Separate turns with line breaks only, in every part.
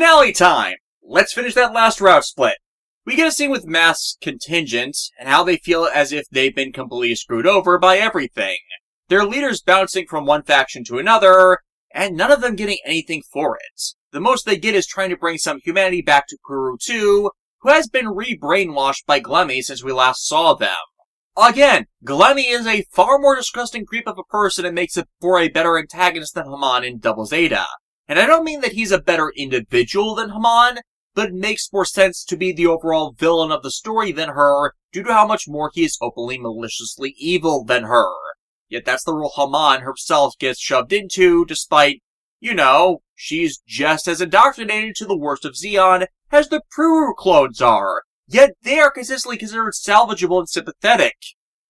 Finale time! Let's finish that last route split. We get a scene with Mask's contingent, and how they feel as if they've been completely screwed over by everything. Their leaders bouncing from one faction to another, and none of them getting anything for it. The most they get is trying to bring some humanity back to Peru 2, who has been re-brainwashed by Glemmy since we last saw them. Again, Glemmy is a far more disgusting creep of a person and makes it for a better antagonist than Haman in Double Zeta. And I don't mean that he's a better individual than Haman, but it makes more sense to be the overall villain of the story than her, due to how much more he is openly maliciously evil than her. Yet that's the role Haman herself gets shoved into, despite, she's just as indoctrinated to the worst of Zeon as the Peru clones are. Yet they are consistently considered salvageable and sympathetic.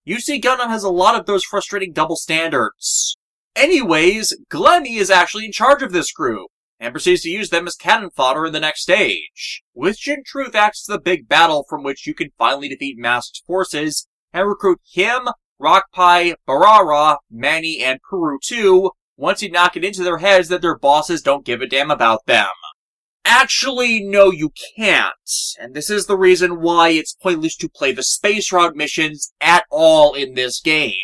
UC Gundam has a lot of those frustrating double standards. Anyways, Glemmy is actually in charge of this group, and proceeds to use them as cannon fodder in the next stage, which in truth acts as the big battle from which you can finally defeat Mask's forces, and recruit him, Rockpie, Barara, Manny, and Peru 2, once you knock it into their heads that their bosses don't give a damn about them. Actually, no you can't, and this is the reason why it's pointless to play the space route missions at all in this game.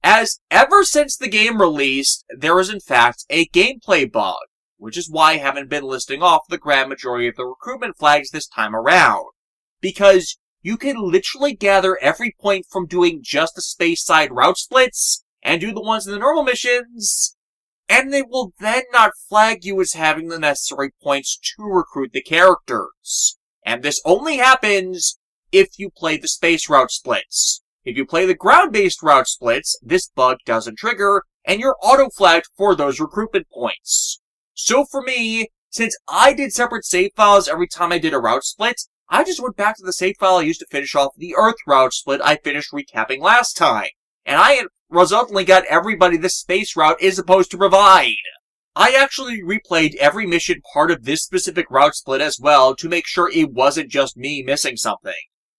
As ever since the game released, there is in fact a gameplay bug, which is why I haven't been listing off the grand majority of the recruitment flags this time around. Because you can literally gather every point from doing just the space side route splits, and do the ones in the normal missions, and they will then not flag you as having the necessary points to recruit the characters. And this only happens if you play the space route splits. If you play the ground-based route splits, this bug doesn't trigger, and you're auto-flagged for those recruitment points. So for me, since I did separate save files every time I did a route split, I just went back to the save file I used to finish off the Earth route split I finished recapping last time. And I resultantly got everybody this space route is supposed to provide. I actually replayed every mission part of this specific route split as well to make sure it wasn't just me missing something.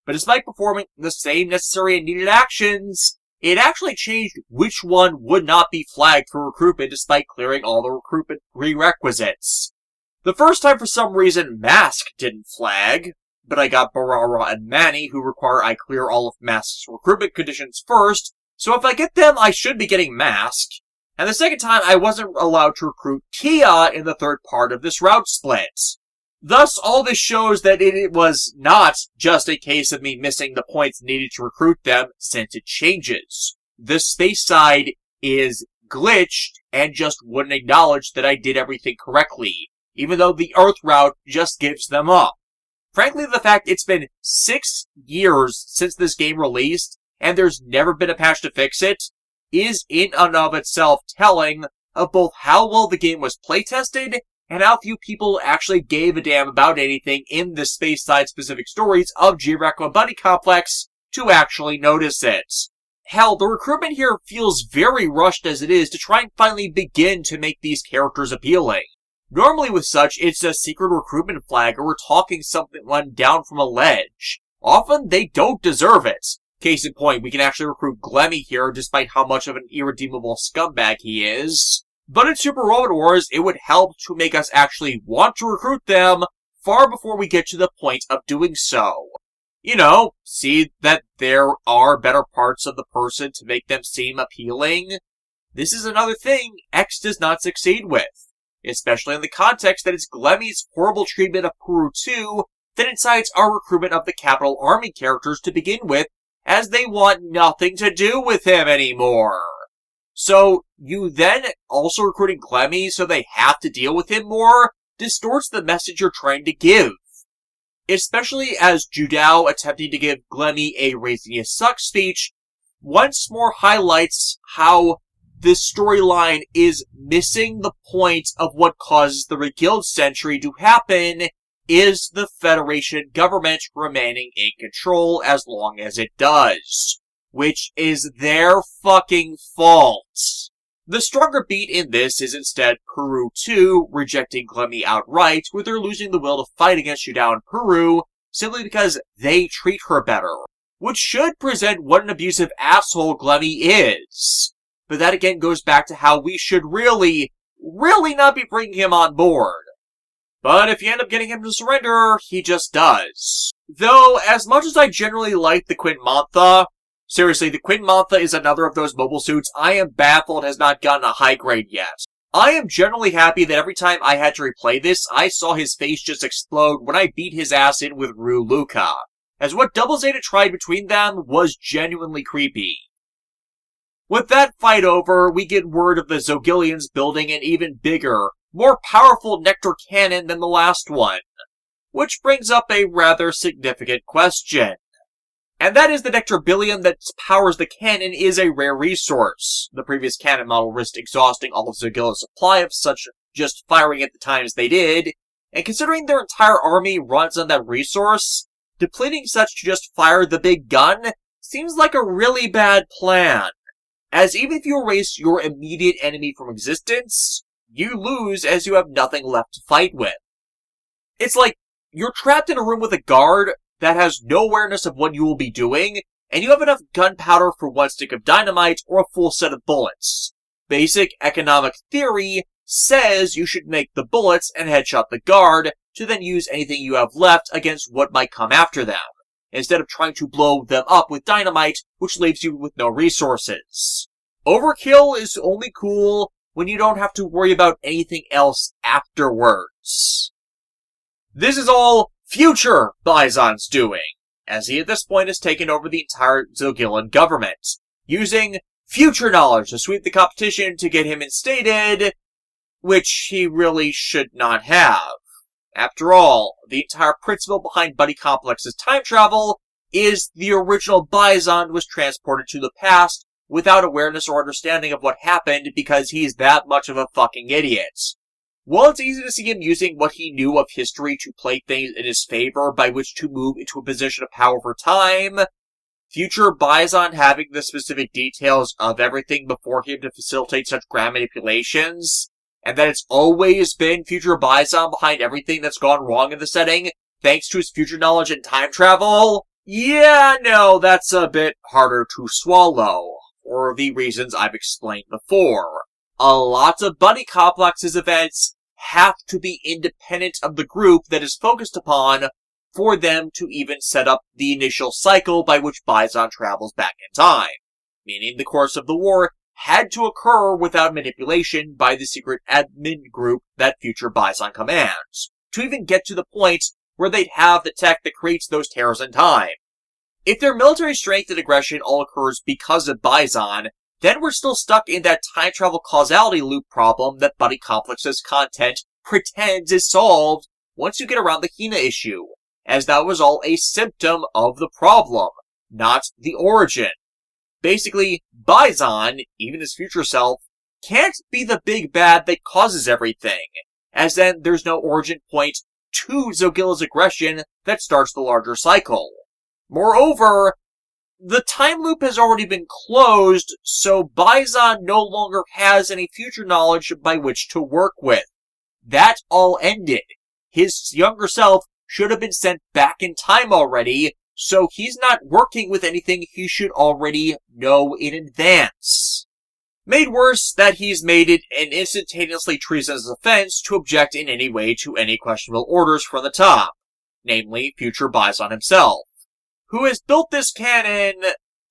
But despite performing the same necessary and needed actions, it actually changed which one would not be flagged for recruitment despite clearing all the recruitment prerequisites. The first time for some reason Mask didn't flag, but I got Barara and Manny who require I clear all of Mask's recruitment conditions first, so if I get them I should be getting Mask. And the second time I wasn't allowed to recruit Kia in the third part of this route split. Thus, all this shows that it was not just a case of me missing the points needed to recruit them, since it changes. The space side is glitched and just wouldn't acknowledge that I did everything correctly, even though the Earth route just gives them up. Frankly, the fact it's been 6 years since this game released, and there's never been a patch to fix it, is in and of itself telling of both how well the game was playtested and how few people actually gave a damn about anything in the space side specific stories of G-Reco and Buddy Complex to actually notice it. Hell, the recruitment here feels very rushed as it is to try and finally begin to make these characters appealing. Normally with such, it's a secret recruitment flag or we're talking someone down from a ledge. Often they don't deserve it. Case in point, we can actually recruit Glemmy here despite how much of an irredeemable scumbag he is. But in Super Robot Wars, it would help to make us actually want to recruit them far before we get to the point of doing so. See that there are better parts of the person to make them seem appealing. This is another thing X does not succeed with, especially in the context that it's Glemmy's horrible treatment of Peru 2 that incites our recruitment of the Capital Army characters to begin with, as they want nothing to do with him anymore. So, you then also recruiting Glemmy so they have to deal with him more distorts the message you're trying to give. Especially as Judao attempting to give Glemmy a raising his suck speech once more highlights how this storyline is missing the point of what causes the Reguild Century to happen is the Federation government remaining in control as long as it does. Which is their fucking fault. The stronger beat in this is instead Peru 2 rejecting Glemmy outright, with her losing the will to fight against Judao and Peru simply because they treat her better. Which should present what an abusive asshole Glemmy is. But that again goes back to how we should really not be bringing him on board. But if you end up getting him to surrender, he just does. Though, as much as I generally like the Quint Mantha, seriously, the Quint Mantha is another of those mobile suits I am baffled has not gotten a high grade yet. I am generally happy that every time I had to replay this, I saw his face just explode when I beat his ass in with Rue Luca, as what Double Zeta tried between them was genuinely creepy. With that fight over, we get word of the Zogillians building an even bigger, more powerful Nectar cannon than the last one, which brings up a rather significant question. And that is the Nectarbillion that powers the cannon is a rare resource. The previous cannon model risked exhausting all of Zogilla's supply of such just firing at the times they did, and considering their entire army runs on that resource, depleting such to just fire the big gun seems like a really bad plan. As even if you erase your immediate enemy from existence, you lose as you have nothing left to fight with. It's like, you're trapped in a room with a guard that has no awareness of what you will be doing, and you have enough gunpowder for one stick of dynamite or a full set of bullets. Basic economic theory says you should make the bullets and headshot the guard to then use anything you have left against what might come after them, instead of trying to blow them up with dynamite, which leaves you with no resources. Overkill is only cool when you don't have to worry about anything else afterwards. This is all future Bizon's doing, as he at this point has taken over the entire Zogillan government, using future knowledge to sweep the competition to get him instated, which he really should not have. After all, the entire principle behind Buddy Complex's time travel is the original Bizon was transported to the past without awareness or understanding of what happened because he's that much of a fucking idiot. While it's easy to see him using what he knew of history to play things in his favor by which to move into a position of power over time, future Bizon having the specific details of everything before him to facilitate such grand manipulations, and that it's always been future Bizon behind everything that's gone wrong in the setting, thanks to his future knowledge and time travel, yeah, no, that's a bit harder to swallow, for the reasons I've explained before. A lot of Buddy Complex's events have to be independent of the group that is focused upon for them to even set up the initial cycle by which Bizon travels back in time, meaning the course of the war had to occur without manipulation by the secret admin group that future Bizon commands, to even get to the point where they'd have the tech that creates those tears in time. If their military strength and aggression all occurs because of Bizon, then we're still stuck in that time travel causality loop problem that Buddy Complex's content pretends is solved once you get around the Hina issue, as that was all a symptom of the problem, not the origin. Basically, Bizon, even his future self, can't be the big bad that causes everything, as then there's no origin point to Zogilla's aggression that starts the larger cycle. Moreover, the time loop has already been closed, so Bizon no longer has any future knowledge by which to work with. That all ended. His younger self should have been sent back in time already, so he's not working with anything he should already know in advance. Made worse that he's made it an instantaneously treasonous offense to object in any way to any questionable orders from the top, namely future Bizon himself, who has built this cannon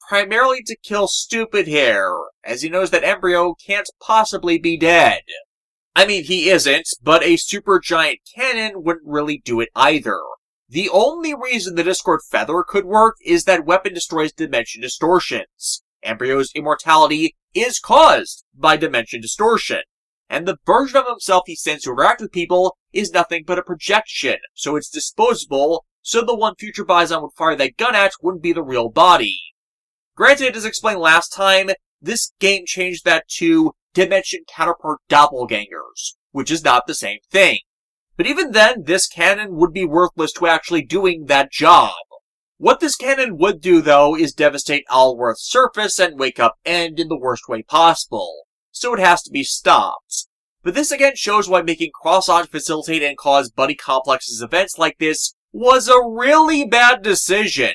primarily to kill stupid hair, as he knows that Embryo can't possibly be dead. I mean, he isn't, but a supergiant cannon wouldn't really do it either. The only reason the Discord Feather could work is that weapon destroys dimension distortions. Embryo's immortality is caused by dimension distortion, and the version of himself he sends to interact with people is nothing but a projection, so it's disposable, so the one future Bizon would fire that gun at wouldn't be the real body. Granted, as explained last time, this game changed that to dimension counterpart doppelgangers, which is not the same thing. But even then, this cannon would be worthless to actually doing that job. What this cannon would do, though, is devastate Alworth's surface and Wake Up End in the worst way possible, so it has to be stopped. But this again shows why making Cross-Odd facilitate and cause Buddy Complex's events like this was a really bad decision,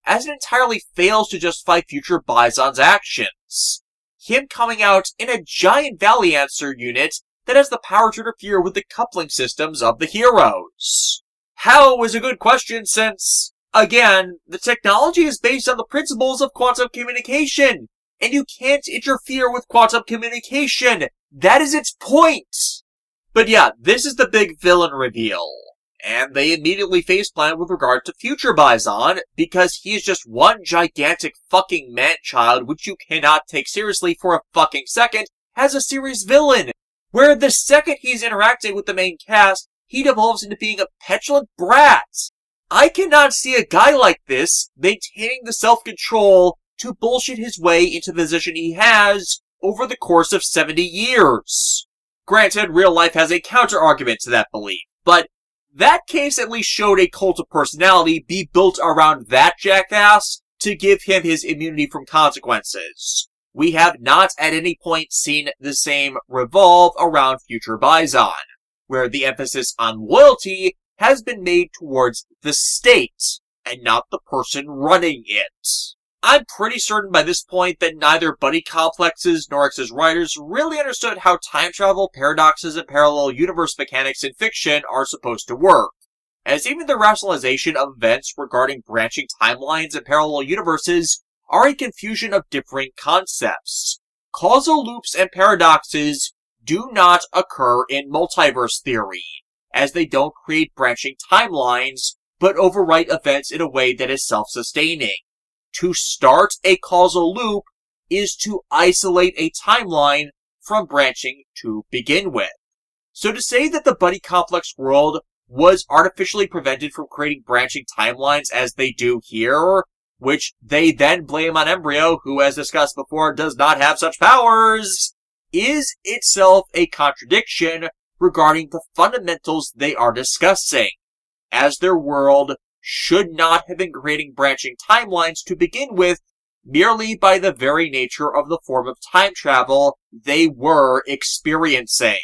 as it entirely fails to justify future Bizon's actions. Him coming out in a giant Valley Answer unit that has the power to interfere with the coupling systems of the heroes? How is a good question since, again, the technology is based on the principles of quantum communication, and you can't interfere with quantum communication. That is its point! But yeah, this is the big villain reveal. And they immediately faceplant with regard to future Bison, because he is just one gigantic fucking man-child which you cannot take seriously for a fucking second as a serious villain, where the second he's interacting with the main cast, he devolves into being a petulant brat. I cannot see a guy like this maintaining the self-control to bullshit his way into the position he has over the course of 70 years. Granted, real life has a counter-argument to that belief, but that case at least showed a cult of personality be built around that jackass to give him his immunity from consequences. We have not at any point seen the same revolve around future Bison, where the emphasis on loyalty has been made towards the state, and not the person running it. I'm pretty certain by this point that neither Buddy Complex's nor its writers really understood how time travel, paradoxes, and parallel universe mechanics in fiction are supposed to work, as even the rationalization of events regarding branching timelines and parallel universes are a confusion of differing concepts. Causal loops and paradoxes do not occur in multiverse theory, as they don't create branching timelines, but overwrite events in a way that is self-sustaining. To start a causal loop is to isolate a timeline from branching to begin with. So to say that the Buddy Complex world was artificially prevented from creating branching timelines as they do here, which they then blame on Embryo, who, as discussed before, does not have such powers, is itself a contradiction regarding the fundamentals they are discussing, as their world should not have been creating branching timelines to begin with, merely by the very nature of the form of time travel they were experiencing.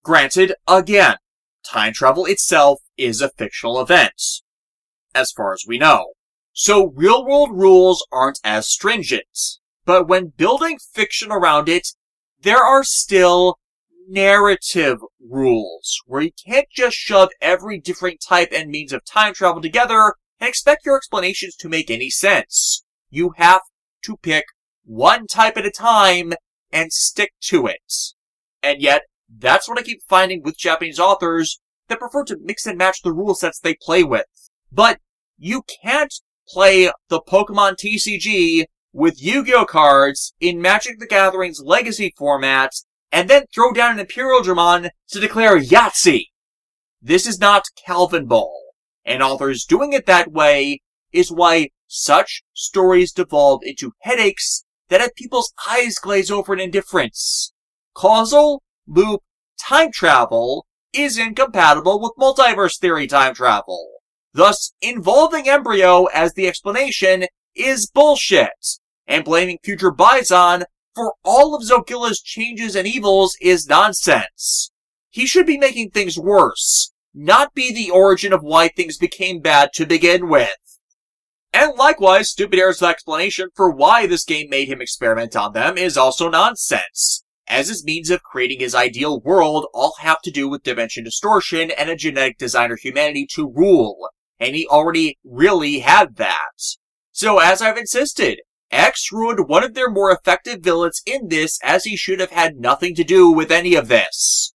Granted, again, time travel itself is a fictional event, as far as we know. So real-world rules aren't as stringent, but when building fiction around it, there are still narrative rules, where you can't just shove every different type and means of time travel together and expect your explanations to make any sense. You have to pick one type at a time and stick to it. And yet, that's what I keep finding with Japanese authors that prefer to mix and match the rule sets they play with. But you can't play the Pokemon TCG with Yu-Gi-Oh cards in Magic the Gathering's Legacy format and then throw down an Imperial Dramon to declare Yahtzee. This is not Calvin Ball, and authors doing it that way is why such stories devolve into headaches that have people's eyes glaze over in indifference. Causal loop time travel is incompatible with multiverse theory time travel. Thus, involving Embryo as the explanation is bullshit, and blaming future Bison for all of Zogilla's changes and evils is nonsense. He should be making things worse, not be the origin of why things became bad to begin with. And likewise, Stupid Air's explanation for why this game made him experiment on them is also nonsense, as his means of creating his ideal world all have to do with dimension distortion and a genetic designer humanity to rule, and he already really had that. So as I've insisted, X ruined one of their more effective villains in this, as he should have had nothing to do with any of this.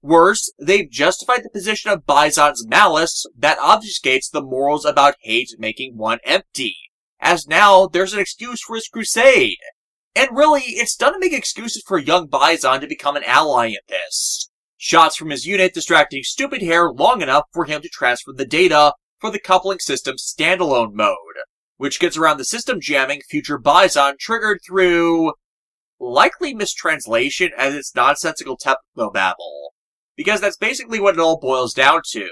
Worse, they've justified the position of Bison's malice that obfuscates the morals about hate making one empty, as now there's an excuse for his crusade. And really, it's done to make excuses for young Bison to become an ally in this. Shots from his unit distracting Stupid Hair long enough for him to transfer the data for the coupling system's standalone mode, which gets around the system jamming future Bison triggered through likely mistranslation as it's nonsensical technobabble, because that's basically what it all boils down to.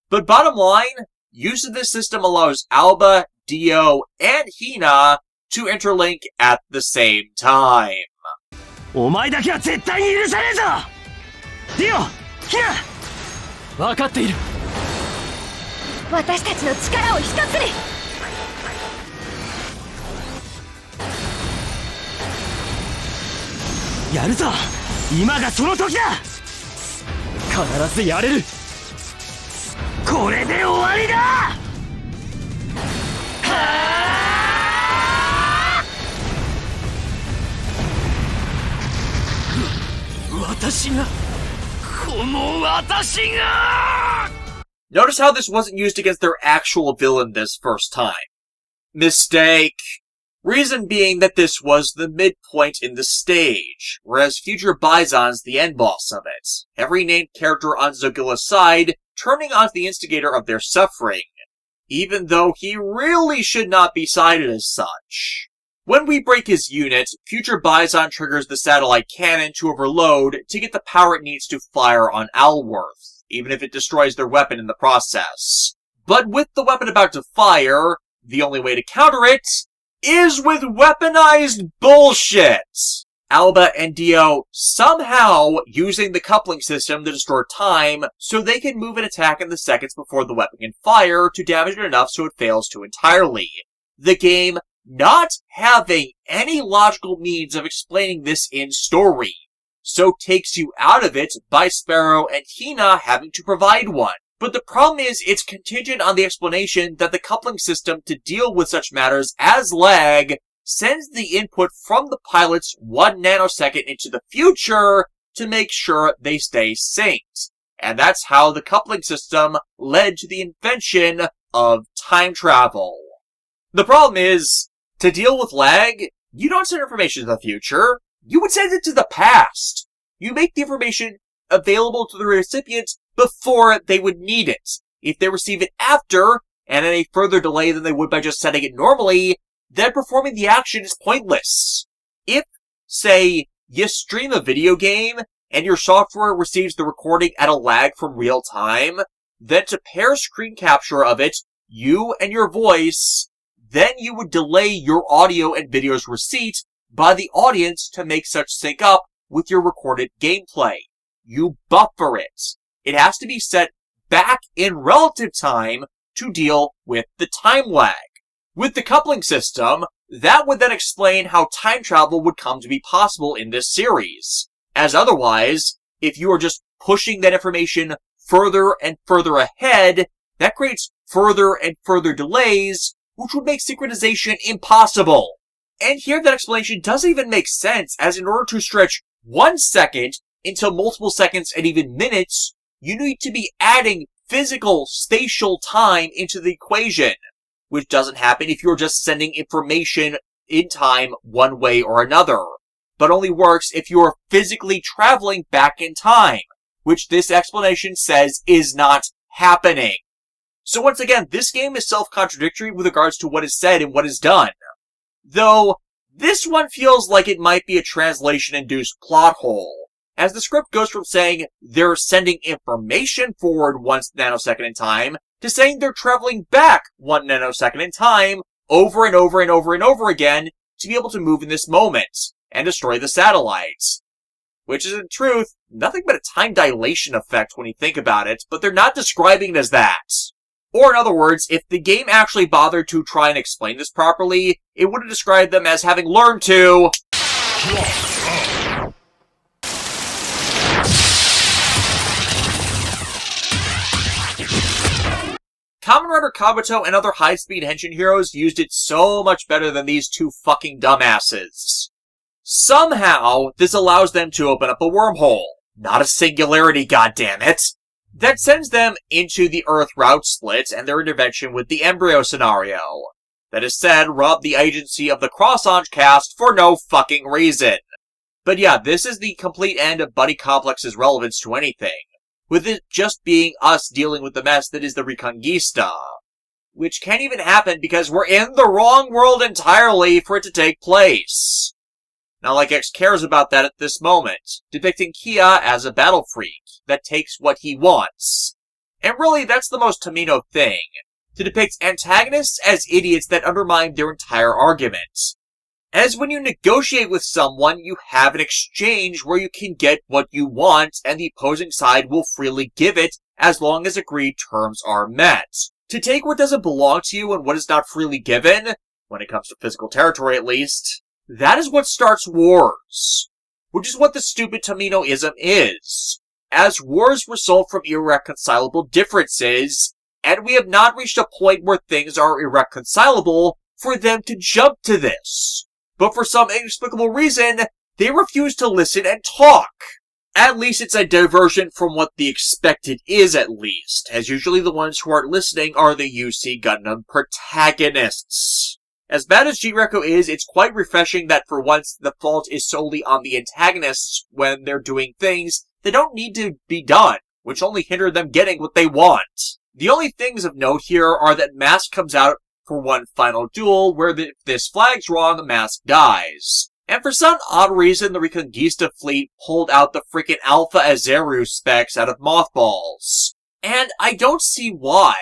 But bottom line, use of this system allows Alba, Dio, and Hina to interlink at the same time.
お前だけは絶対に許さねえぞ! ディオ、ヒナ! 分かっている。私たちの力を一つに! やるぞ! 今がその時だ!必ずやれる。これで終わりだ。はあ。私が、この私が。
Notice how this wasn't used against their actual villain this first time. Mistake. Reason being that this was the midpoint in the stage, whereas future Bison's the end boss of it. Every named character on Zogilla's side turning on the instigator of their suffering, even though he really should not be cited as such. When we break his unit, future Bison triggers the satellite cannon to overload to get the power it needs to fire on Alworth, even if it destroys their weapon in the process. But with the weapon about to fire, the only way to counter it is with weaponized bullshit! Alba and Dio somehow using the coupling system to distort time so they can move and attack in the seconds before the weapon can fire to damage it enough so it fails to entirely. The game not having any logical means of explaining this in story, so takes you out of it by Sparrow and Hina having to provide one. But the problem is, it's contingent on the explanation that the coupling system to deal with such matters as lag sends the input from the pilots 1 nanosecond into the future to make sure they stay synced. And that's how the coupling system led to the invention of time travel. The problem is, to deal with lag, you don't send information to the future, you would send it to the past. You make the information available to the recipient before they would need it. If they receive it after, and at a further delay than they would by just sending it normally, then performing the action is pointless. If, say, you stream a video game, and your software receives the recording at a lag from real time, then to pair screen capture of it, you and your voice, then you would delay your audio and video's receipt by the audience to make such sync up with your recorded gameplay. You buffer it. It has to be set back in relative time to deal with the time lag. With the coupling system, that would then explain how time travel would come to be possible in this series. As otherwise, if you are just pushing that information further and further ahead, that creates further and further delays, which would make synchronization impossible. And here that explanation doesn't even make sense, as in order to stretch 1 second into multiple seconds and even minutes, you need to be adding physical, spatial time into the equation, which doesn't happen if you're just sending information in time one way or another, but only works if you're physically traveling back in time, which this explanation says is not happening. So once again, this game is self-contradictory with regards to what is said and what is done. Though, this one feels like it might be a translation-induced plot hole, as the script goes from saying they're sending information forward 1 nanosecond in time to saying they're traveling back 1 nanosecond in time over and over and over and over again to be able to move in this moment and destroy the satellites. Which is in truth nothing but a time dilation effect when you think about it, but they're not describing it as that. Or in other words, if the game actually bothered to try and explain this properly, it would have described them as having learned to Kamen Rider Kabuto and other high-speed henshin heroes used it so much better than these two fucking dumbasses. Somehow, this allows them to open up a wormhole. Not a singularity, goddammit! That sends them into the Earth route split and their intervention with the embryo scenario. That is said, robbed the agency of the Cross-Ange cast for no fucking reason. But yeah, this is the complete end of Buddy Complex's relevance to anything, with it just being us dealing with the mess that is the Reconquista. Which can't even happen because we're in the wrong world entirely for it to take place. Not like X cares about that at this moment, depicting Kia as a battle freak that takes what he wants. And really, that's the most Tamino thing, to depict antagonists as idiots that undermine their entire argument. As when you negotiate with someone, you have an exchange where you can get what you want, and the opposing side will freely give it as long as agreed terms are met. To take what doesn't belong to you and what is not freely given, when it comes to physical territory at least, that is what starts wars. Which is what the stupid Taminoism is. as wars result from irreconcilable differences, and we have not reached a point where things are irreconcilable for them to jump to this. But for some inexplicable reason, they refuse to listen and talk. At least it's a diversion from what the expected is, at least, as usually the ones who aren't listening are the UC Gundam protagonists. As bad as G-Reco is, it's quite refreshing that for once the fault is solely on the antagonists when they're doing things that don't need to be done, which only hinder them getting what they want. The only things of note here are that Mask comes out for one final duel where if this flag's wrong, Mask dies. And for some odd reason, the Reconquista fleet pulled out the frickin' Alpha Azeru specs out of mothballs. And I don't see why,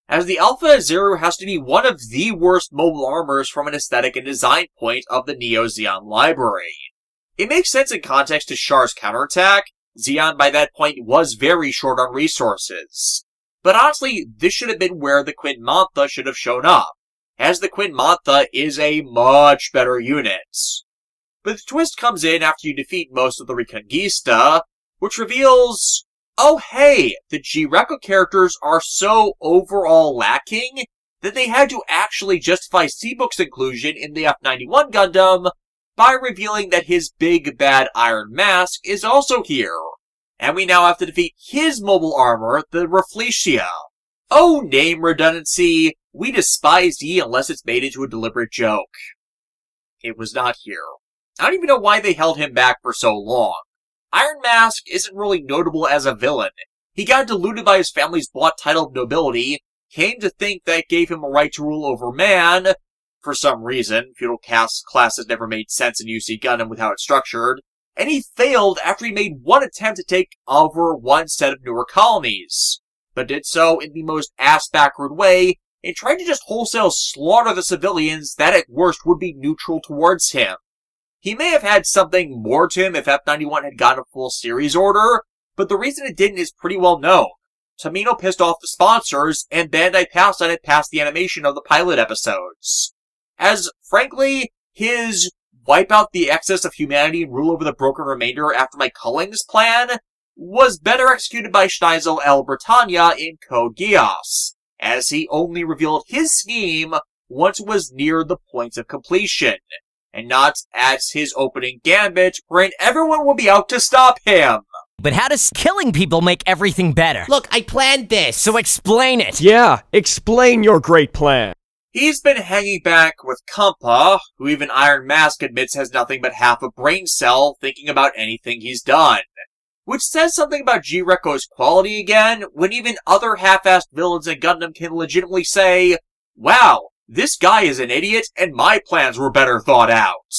as the Alpha Azeru has to be one of the worst mobile armors from an aesthetic and design point of the Neo Zeon library. It makes sense in context to Char's counterattack. Zeon by that point was very short on resources. But honestly, this should have been where the Queen Mantha should have shown up, as the Queen Mantha is a much better unit. But the twist comes in after you defeat most of the Reconquista, which reveals, oh hey, the G-Reco characters are so overall lacking that they had to actually justify C-Book's inclusion in the F-91 Gundam by revealing that his big bad Iron Mask is also here. And we now have to defeat his mobile armor, the Rafflesia. Oh, name redundancy, we despise ye unless it's made into a deliberate joke. It was not here. I don't even know why they held him back for so long. Iron Mask isn't really notable as a villain. He got deluded by his family's bought title of nobility, came to think that gave him a right to rule over man. For some reason, feudal classes never made sense in UC Gundam with how it's structured, and he failed after he made one attempt to take over one set of newer colonies, but did so in the most ass-backward way, and tried to just wholesale slaughter the civilians that at worst would be neutral towards him. He may have had something more to him if F-91 had gotten a full series order, but the reason it didn't is pretty well known. Tomino pissed off the sponsors, and Bandai passed on it past the animation of the pilot episodes. As, frankly, his wipe out the excess of humanity and rule over the broken remainder after my Cullings plan was better executed by Schneisel El Britannia in Code Geass, as he only revealed his scheme once it was near the point of completion, and not as his opening gambit, wherein everyone will be out to stop him.
But how does killing people make everything better?
Look, I planned this.
So explain it.
Yeah, explain your great plan.
He's been hanging back with Kampa, who even Iron Mask admits has nothing but half a brain cell thinking about anything he's done. Which says something about G-Reco's quality again, when even other half-assed villains in Gundam can legitimately say, wow, this guy is an idiot and my plans were better thought out.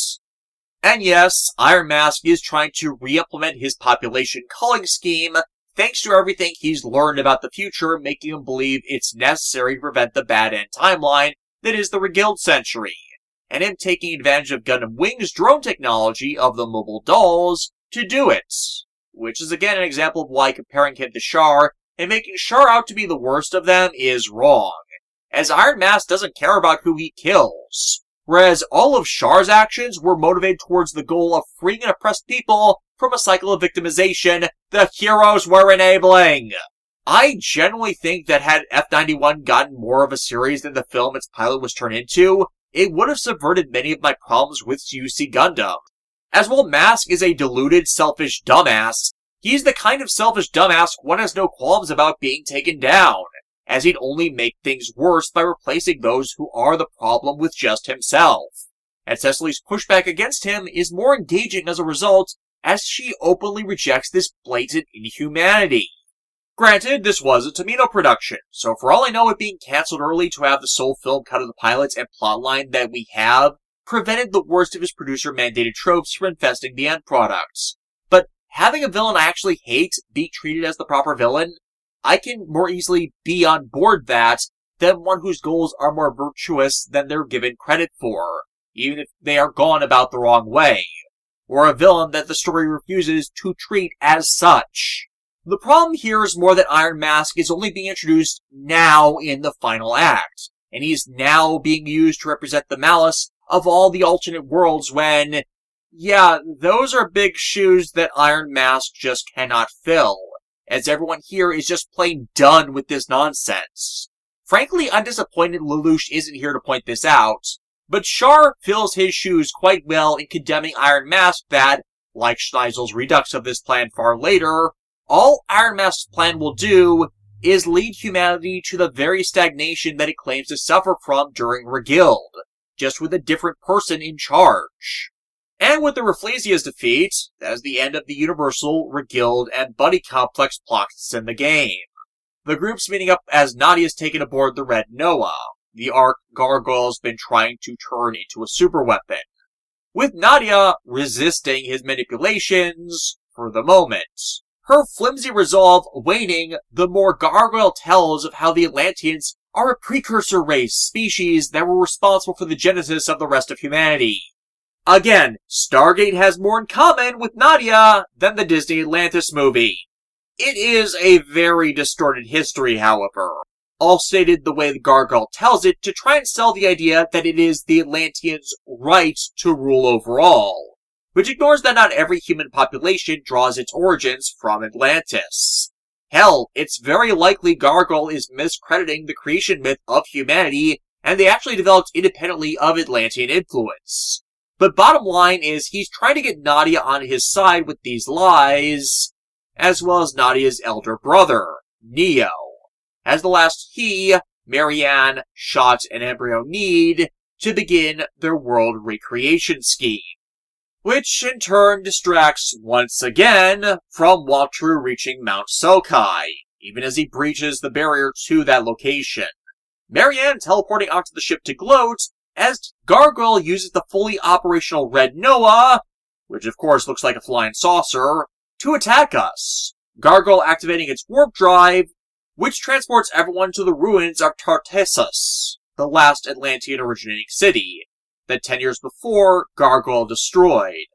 And yes, Iron Mask is trying to re-implement his population culling scheme thanks to everything he's learned about the future, making him believe it's necessary to prevent the bad end timeline that is the Reguild Century, and him taking advantage of Gundam Wing's drone technology of the mobile dolls to do it. Which is again an example of why comparing him to Char and making Char out to be the worst of them is wrong, as Iron Mask doesn't care about who he kills, whereas all of Char's actions were motivated towards the goal of freeing an oppressed people from a cycle of victimization the heroes were enabling. I genuinely think that had F-91 gotten more of a series than the film its pilot was turned into, it would have subverted many of my problems with UC Gundam. As while Mask is a deluded, selfish dumbass, he's the kind of selfish dumbass one has no qualms about being taken down, as he'd only make things worse by replacing those who are the problem with just himself. And Cecily's pushback against him is more engaging as a result, as she openly rejects this blatant inhumanity. Granted, this was a Tomino production, so for all I know, it being cancelled early to have the sole film cut of the pilots and plotline that we have prevented the worst of his producer-mandated tropes from infesting the end products. But having a villain I actually hate be treated as the proper villain, I can more easily be on board that than one whose goals are more virtuous than they're given credit for, even if they are gone about the wrong way, or a villain that the story refuses to treat as such. The problem here is more that Iron Mask is only being introduced now in the final act, and he's now being used to represent the malice of all the alternate worlds when, yeah, those are big shoes that Iron Mask just cannot fill, as everyone here is just plain done with this nonsense. Frankly, I'm disappointed Lelouch isn't here to point this out, but Char fills his shoes quite well in condemning Iron Mask that, like Schnizel's redux of this plan far later, all Iron Mask's plan will do is lead humanity to the very stagnation that it claims to suffer from during Reguild, just with a different person in charge. And with the Rafflesia's defeat, that is the end of the Universal, Reguild, and Buddy Complex plots in the game. The group's meeting up as Nadia's taken aboard the Red Noah, the arc Gargoyle's been trying to turn into a superweapon, with Nadia resisting his manipulations for the moment. Her flimsy resolve waning the more Gargoyle tells of how the Atlanteans are a precursor race species that were responsible for the genesis of the rest of humanity. Again, Stargate has more in common with Nadia than the Disney Atlantis movie. It is a very distorted history, however, all stated the way the Gargoyle tells it to try and sell the idea that it is the Atlanteans' right to rule over all, which ignores that not every human population draws its origins from Atlantis. Hell, it's very likely Gargoyle is miscrediting the creation myth of humanity, and they actually developed independently of Atlantean influence. But bottom line is he's trying to get Nadia on his side with these lies, as well as Nadia's elder brother, Neo, as the last he, Marianne, Shot, and Embryo need to begin their world recreation scheme, which in turn distracts once again from Waltru reaching Mount Sokai, even as he breaches the barrier to that location. Marianne teleporting onto the ship to gloat as Gargoyle uses the fully operational Red Noah, which of course looks like a flying saucer, to attack us. Gargoyle activating its warp drive, which transports everyone to the ruins of Tartessus, the last Atlantean originating city, that 10 years before Gargoyle destroyed,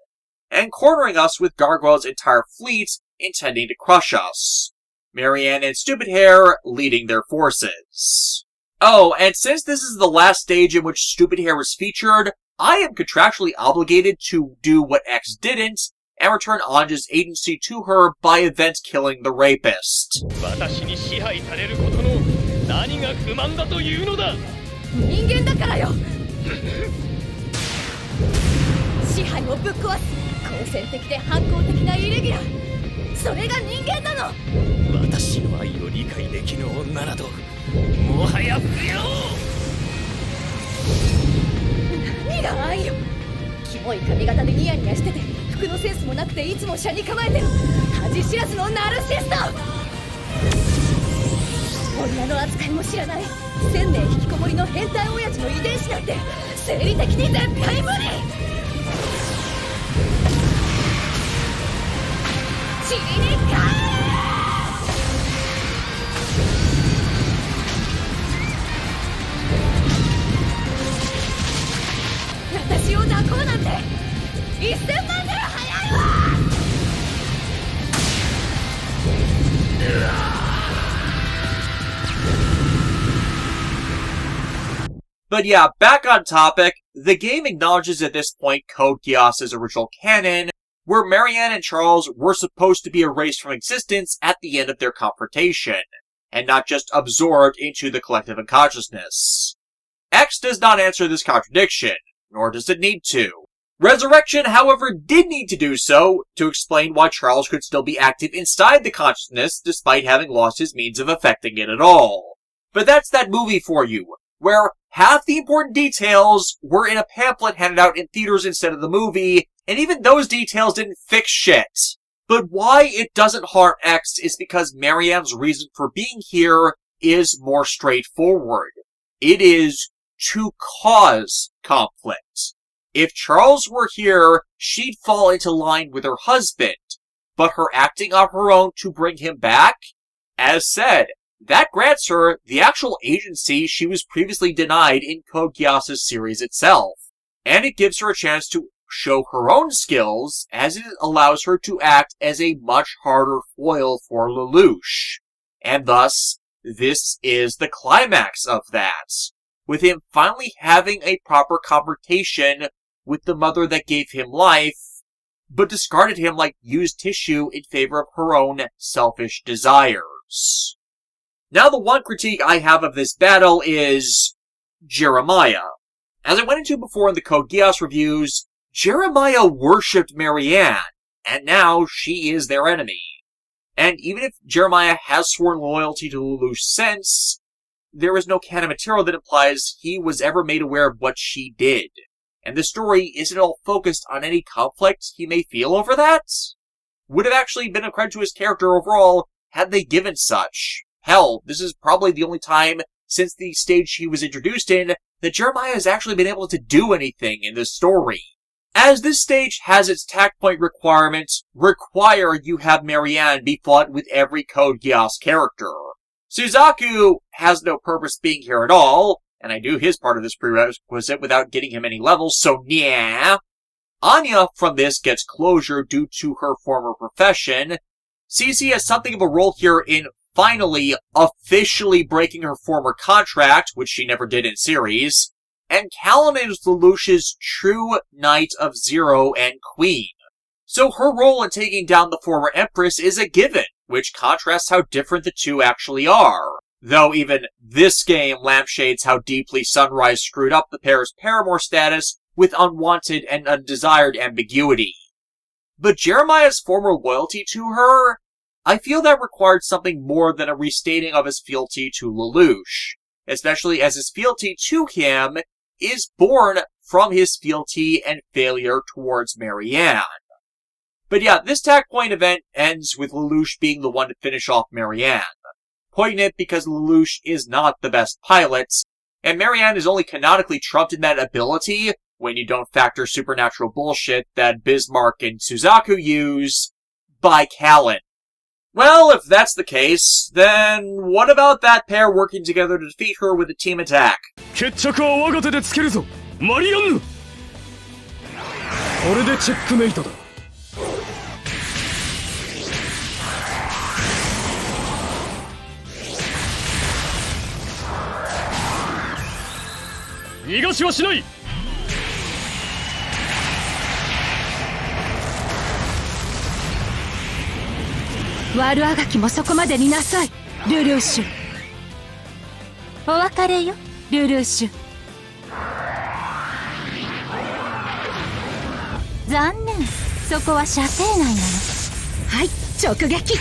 and cornering us with Gargoyle's entire fleet intending to crush us. Marianne and Stupid Hair leading their forces. Oh, and since this is the last stage in which Stupid Hair was featured, I am contractually obligated to do what X didn't, and return Anja's agency to her by event killing the rapist.
私に支配されることの何が不満だというのだ。人間だからよ。支配をぶっ壊す好戦的で反抗的なイレギュラー。それが人間なの。私の愛を理解できぬ女などもはや不要。何が愛よ。キモい髪型でニヤニヤしてて服のセンスもなくていつも車に構えてる恥知らずのナルシスト。女の扱いも知らない1000年引きこもりの変態親父の遺伝子なんて生理的に絶対無理。チリに帰れ。私を抱こうなんて1000万年早いわ。
But yeah, back on topic, the game acknowledges at this point Code Geass's original canon, where Marianne and Charles were supposed to be erased from existence at the end of their confrontation, and not just absorbed into the collective unconsciousness. X does not answer this contradiction, nor does it need to. Resurrection, however, did need to do so to explain why Charles could still be active inside the consciousness despite having lost his means of affecting it at all. But that's that movie for you, where half the important details were in a pamphlet handed out in theaters instead of the movie, and even those details didn't fix shit. But why it doesn't harm X is because Marianne's reason for being here is more straightforward. It is to cause conflict. If Charles were here, she'd fall into line with her husband, but her acting on her own to bring him back? As said, that grants her the actual agency she was previously denied in Code Geass's series itself, and it gives her a chance to show her own skills, as it allows her to act as a much harder foil for Lelouch. And thus, this is the climax of that, with him finally having a proper confrontation with the mother that gave him life, but discarded him like used tissue in favor of her own selfish desires. Now the one critique I have of this battle is Jeremiah. As I went into before in the Code Geass reviews, Jeremiah worshipped Marianne, and now she is their enemy. And even if Jeremiah has sworn loyalty to Lelouch since, there is no canon material that implies he was ever made aware of what she did. And the story isn't all focused on any conflict he may feel over that. Would have actually been a credit to his character overall had they given such. Hell, this is probably the only time since the stage he was introduced in that Jeremiah has actually been able to do anything in this story. As this stage has its tact point requirements, require you have Marianne be fought with every Code Geass character. Suzaku has no purpose being here at all, and I do his part of this prerequisite without getting him any levels, so yeah. Anya from this gets closure due to her former profession. Cece has something of a role here in finally, officially breaking her former contract, which she never did in series. And Callum is Lelouch's true Knight of Zero and Queen. So her role in taking down the former Empress is a given, which contrasts how different the two actually are. Though even this game lampshades how deeply Sunrise screwed up the pair's paramour status with unwanted and undesired ambiguity. But Jeremiah's former loyalty to her, I feel that required something more than a restating of his fealty to Lelouch, especially as his fealty to him is born from his fealty and failure towards Marianne. But yeah, this tact point event ends with Lelouch being the one to finish off Marianne. Poignant because Lelouch is not the best pilot, and Marianne is only canonically trumped in that ability when you don't factor supernatural bullshit that Bismarck and Suzaku use by Callan. Well, if that's the case, then what about that pair working together to defeat her with a team attack?
決着は我が手でつけるぞマリアンヌこれでチェックメイトだ逃がしはしない
悪あがきもそこまでになさいルルーシュお別れよルルーシュ残念そこは射程内なのはい直撃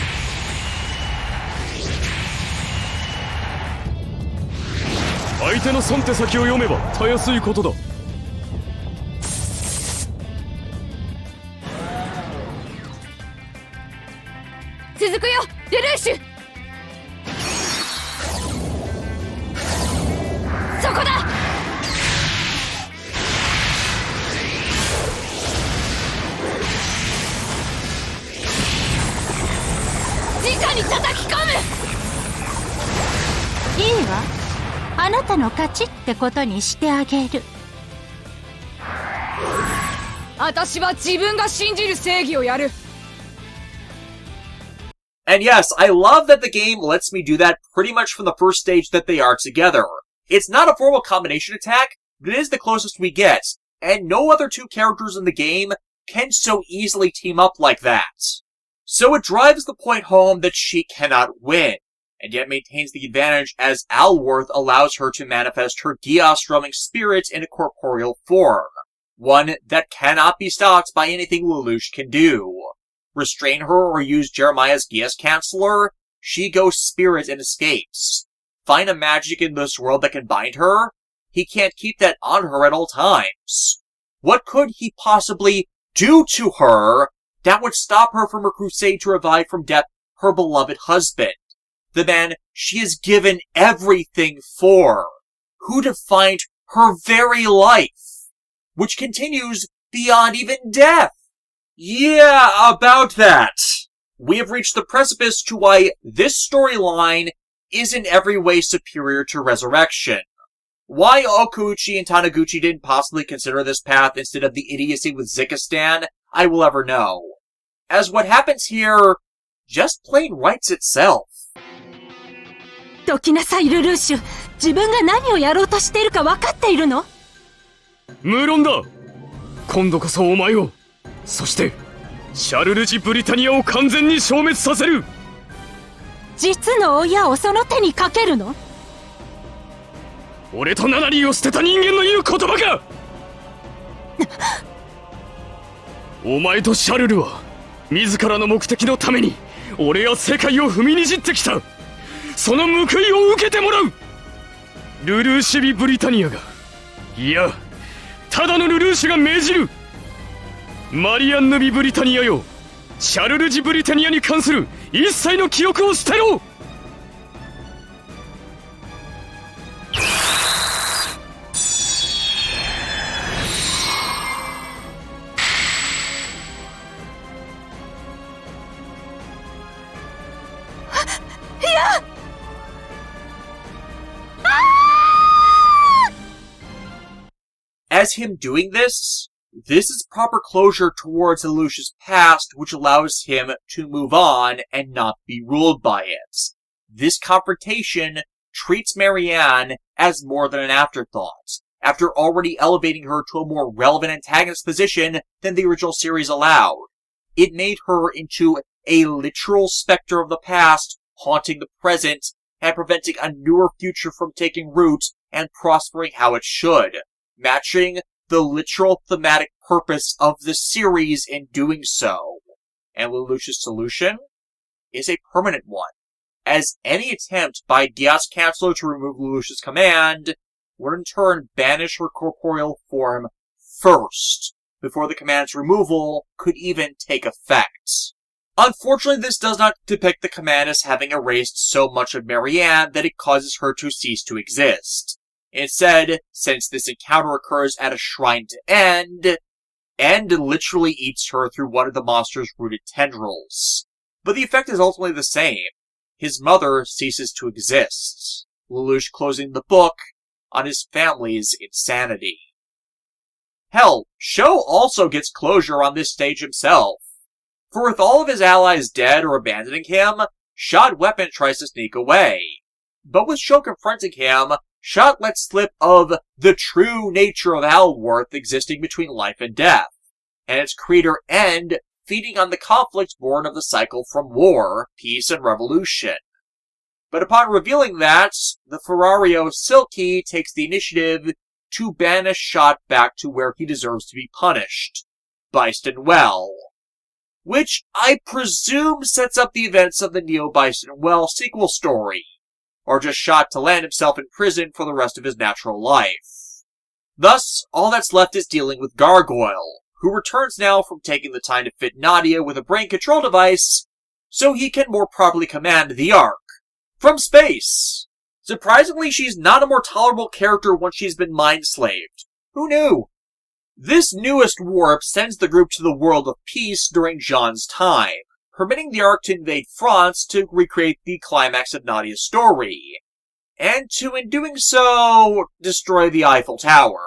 相手の損手先を読めばたやすいことだ
続くよルルーシュそこだ直に叩き込むいいわあなたの勝ちってことにしてあげる私は自分が信じる正義をやる
And yes, I love that the game lets me do that pretty much from the first stage that they are together. It's not a formal combination attack, but it is the closest we get, and no other two characters in the game can so easily team up like that. So it drives the point home that she cannot win, and yet maintains the advantage as Alworth allows her to manifest her Geass-drumming spirit in a corporeal form, one that cannot be stopped by anything Lelouch can do. Restrain her or use Jeremiah's Geass Counselor, she goes spirit and escapes. Find a magic in this world that can bind her? He can't keep that on her at all times. What could he possibly do to her that would stop her from her crusade to revive from death her beloved husband? The man she has given everything for, who defined her very life, which continues beyond even death. Yeah, about that. We have reached the precipice to why this storyline is in every way superior to Resurrection. Why Okuuchi and Taniguchi didn't possibly consider this path instead of the idiocy with Zikistan, I will ever know. As what happens here just plain writes itself.
どきなさいルルーシュ自分が何をやろうとしているか分かっているの
無論だ今度こそお前をそしてシャルルジ・ブリタニアを完全に消滅させる。
実の親をその手にかけるの？
俺とナナリーを捨てた人間の言う言葉か。お前とシャルルは自らの目的のために俺や世界を踏みにじってきた。その報いを受けてもらう。ルルーシュビ・ブリタニアが、いやただのルルーシュが命じる。マリアンヌビ・ブリタニアよ、シャルルジ・ブリタニアに関する一切の記憶を捨てろ。
As him doing this is proper closure towards Lelouch's past, which allows him to move on and not be ruled by it. This confrontation treats Marianne as more than an afterthought, after already elevating her to a more relevant antagonist position than the original series allowed. It made her into a literal specter of the past, haunting the present, and preventing a newer future from taking root and prospering how it should, matching the literal thematic purpose of the series in doing so. And Lelouch's solution is a permanent one, as any attempt by Diaz Cancelo to remove Lelouch's command would in turn banish her corporeal form first, before the command's removal could even take effect. Unfortunately, this does not depict the command as having erased so much of Marianne that it causes her to cease to exist. Instead, since this encounter occurs at a shrine to End literally eats her through one of the monster's rooted tendrils. But the effect is ultimately the same. His mother ceases to exist, Lelouch closing the book on his family's insanity. Hell, Sho also gets closure on this stage himself. For with all of his allies dead or abandoning him, Shad Weapon tries to sneak away. But with Sho confronting him, Shad lets slip of the true nature of Alworth existing between life and death, and its creator End feeding on the conflict born of the cycle from war, peace, and revolution. But upon revealing that, the Ferrario Silky takes the initiative to banish Shad back to where he deserves to be punished, Byston Well. Which I presume sets up the events of the Neo Byston Well sequel story, or just shot to land himself in prison for the rest of his natural life. Thus, all that's left is dealing with Gargoyle, who returns now from taking the time to fit Nadia with a brain control device, so he can more properly command the Ark. From space! Surprisingly, she's not a more tolerable character once she's been mind-slaved. Who knew? This newest warp sends the group to the world of peace during Jean's time, permitting the Ark to invade France to recreate the climax of Nadia's story, and to, in doing so, destroy the Eiffel Tower.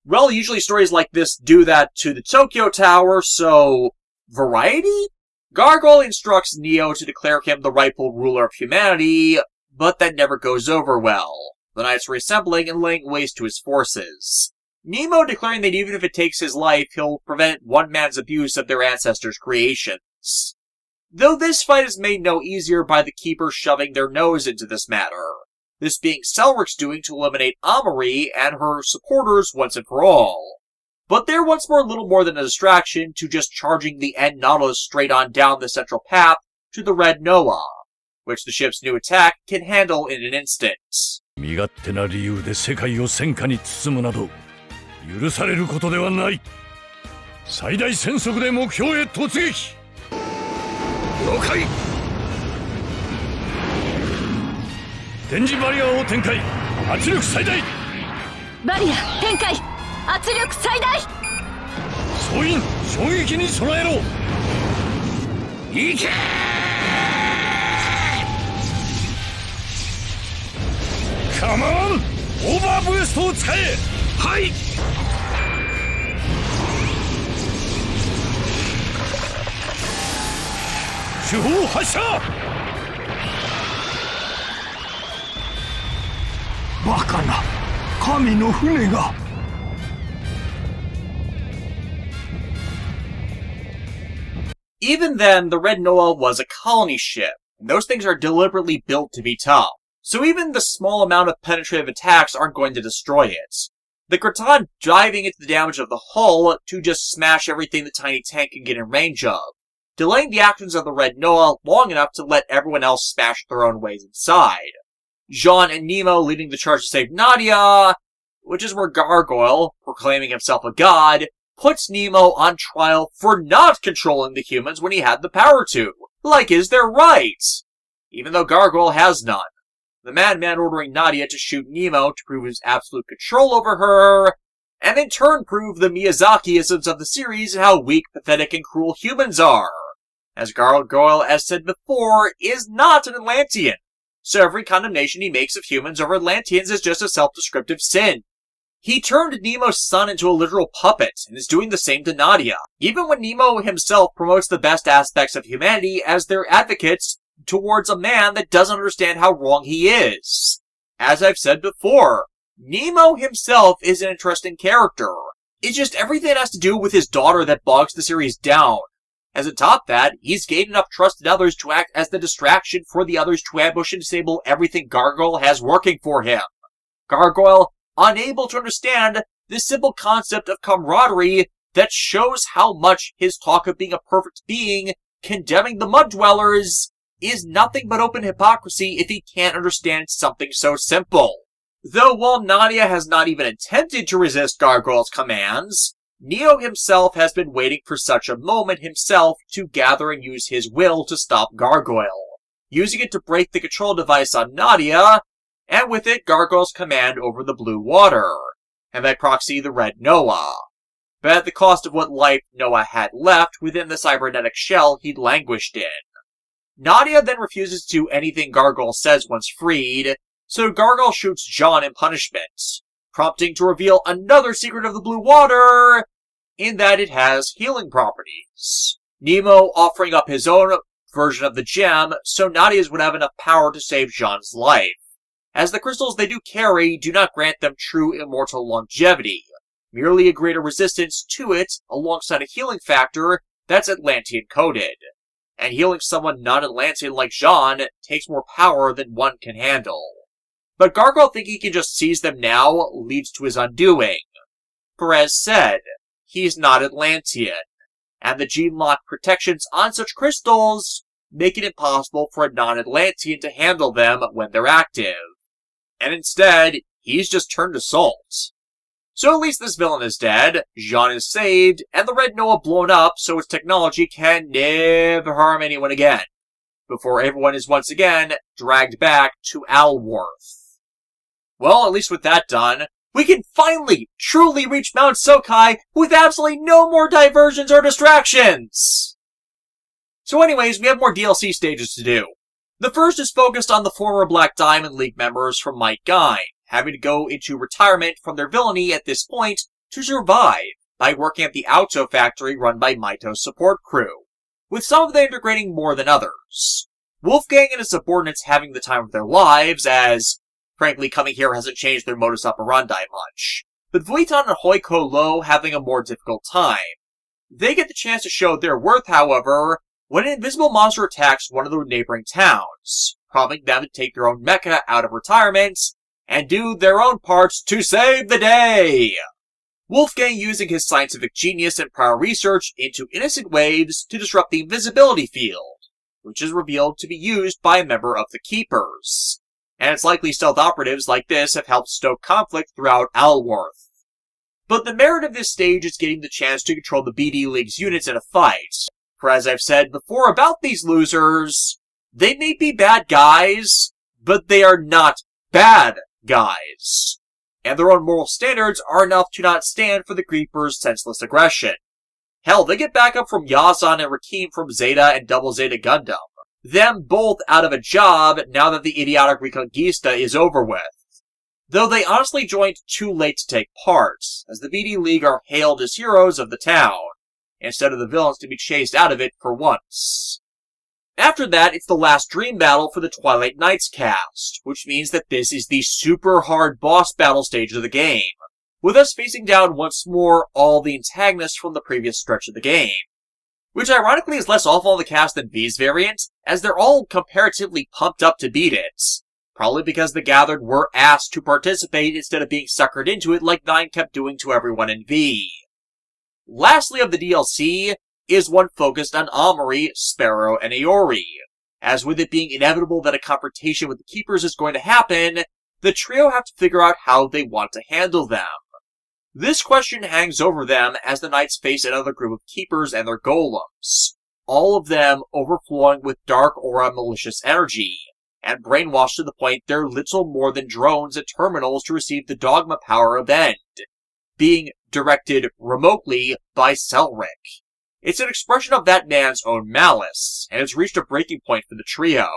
Well, usually stories like this do that to the Tokyo Tower, so variety? Gargoyle instructs Neo to declare him the rightful ruler of humanity, but that never goes over well, the Knights reassembling and laying waste to his forces. Nemo declaring that even if it takes his life, he'll prevent one man's abuse of their ancestors' creations. Though this fight is made no easier by the Keepers shoving their nose into this matter, this being Selric's doing to eliminate Amari and her supporters once and for all. But they're once more little more than a distraction to just charging the End Nautilus straight on down the central path to the Red Noah, which the ship's new attack can handle in an instant.
身勝手な理由で世界を戦火に包むなど許されることではない。最大戦速で目標へ突撃。了解。電磁バリアを展開。圧力最大。
バリア展開。圧力最大。
総員衝撃に備えろ。行け。カモン！オーバーブレストを使え！はい！手法発射！
バカな神の船が。
Even then, the Red Noah was a colony ship, and those things are deliberately built to be tough. So even the small amount of penetrative attacks aren't going to destroy it. The Kraton diving into the damage of the hull to just smash everything the tiny tank can get in range of, delaying the actions of the Red Noah long enough to let everyone else smash their own ways inside. Jean and Nemo leading the charge to save Nadia, which is where Gargoyle, proclaiming himself a god, puts Nemo on trial for not controlling the humans when he had the power to, like is their right, even though Gargoyle has none. The madman ordering Nadia to shoot Nemo to prove his absolute control over her, and in turn prove the Miyazaki-isms of the series and how weak, pathetic, and cruel humans are. As Gargoyle, as said before, is not an Atlantean, so every condemnation he makes of humans over Atlanteans is just a self-descriptive sin. He turned Nemo's son into a literal puppet, and is doing the same to Nadia, even when Nemo himself promotes the best aspects of humanity as their advocates towards a man that doesn't understand how wrong he is. As I've said before, Nemo himself is an interesting character. It's just everything has to do with his daughter that bogs the series down. As atop that, he's gained enough trust in others to act as the distraction for the others to ambush and disable everything Gargoyle has working for him. Gargoyle, unable to understand this simple concept of camaraderie that shows how much his talk of being a perfect being, condemning the Mud Dwellers, is nothing but open hypocrisy if he can't understand something so simple. Though while Nadia has not even attempted to resist Gargoyle's commands, Neo himself has been waiting for such a moment himself to gather and use his will to stop Gargoyle, using it to break the control device on Nadia, and with it Gargoyle's command over the blue water, and by proxy the Red Noah, but at the cost of what life Noah had left within the cybernetic shell he'd languished in. Nadia then refuses to do anything Gargoyle says once freed, so Gargoyle shoots Jean in punishment, prompting to reveal another secret of the blue water, in that it has healing properties. Nemo offering up his own version of the gem, so Nadia's would have enough power to save Jean's life, as the crystals they do carry do not grant them true immortal longevity, merely a greater resistance to it alongside a healing factor that's Atlantean-coded. And healing someone non-Atlantean like Jean takes more power than one can handle. But Gargoyle thinking he can just seize them now leads to his undoing. For as said, he's not Atlantean, and the gene-lock protections on such crystals make it impossible for a non-Atlantean to handle them when they're active. And instead, he's just turned to salt. So at least this villain is dead, Jean is saved, and the Red Noah blown up so its technology can never harm anyone again, before everyone is once again dragged back to Alworth. Well, at least with that done, we can finally, truly reach Mount Sokai with absolutely no more diversions or distractions! So anyways, we have more DLC stages to do. The first is focused on the former Black Diamond League members from Might Guide, having to go into retirement from their villainy at this point to survive by working at the Auto factory run by Maito's support crew, with some of them integrating more than others. Wolfgang and his subordinates having the time of their lives, as, frankly, coming here hasn't changed their modus operandi much, but Vuitton and Hoiko Lo having a more difficult time. They get the chance to show their worth, however, when an invisible monster attacks one of the neighboring towns, prompting them to take their own mecha out of retirement and do their own parts to save the day! Wolfgang using his scientific genius and prior research into innocent ways to disrupt the invisibility field, which is revealed to be used by a member of the Keepers. And it's likely stealth operatives like this have helped stoke conflict throughout Alworth. But the merit of this stage is getting the chance to control the BD League's units in a fight, for as I've said before about these losers, they may be bad guys, but they are not bad guys, and their own moral standards are enough to not stand for the Creepers' senseless aggression. Hell, they get backup from Yazan and Rakim from Zeta and Double Zeta Gundam, them both out of a job now that the idiotic Reconquista is over with. Though they honestly joined too late to take part, as the BD League are hailed as heroes of the town, instead of the villains to be chased out of it for once. After that, it's the last dream battle for the Twilight Knights cast, which means that this is the super hard boss battle stage of the game, with us facing down once more all the antagonists from the previous stretch of the game. which ironically is less awful on the cast than V's variant, as they're all comparatively pumped up to beat it. Probably because the Gathered were asked to participate instead of being suckered into it like 9 kept doing to everyone in V. Lastly of the DLC is one focused on Amari, Sparrow, and Aori. As with it being inevitable that a confrontation with the Keepers is going to happen, the trio have to figure out how they want to handle them. This question hangs over them as the Knights face another group of Keepers and their golems, all of them overflowing with dark aura malicious energy, and brainwashed to the point they're little more than drones at terminals to receive the dogma power of End, being directed remotely by Selric. It's an expression of that man's own malice, and it's reached a breaking point for the trio,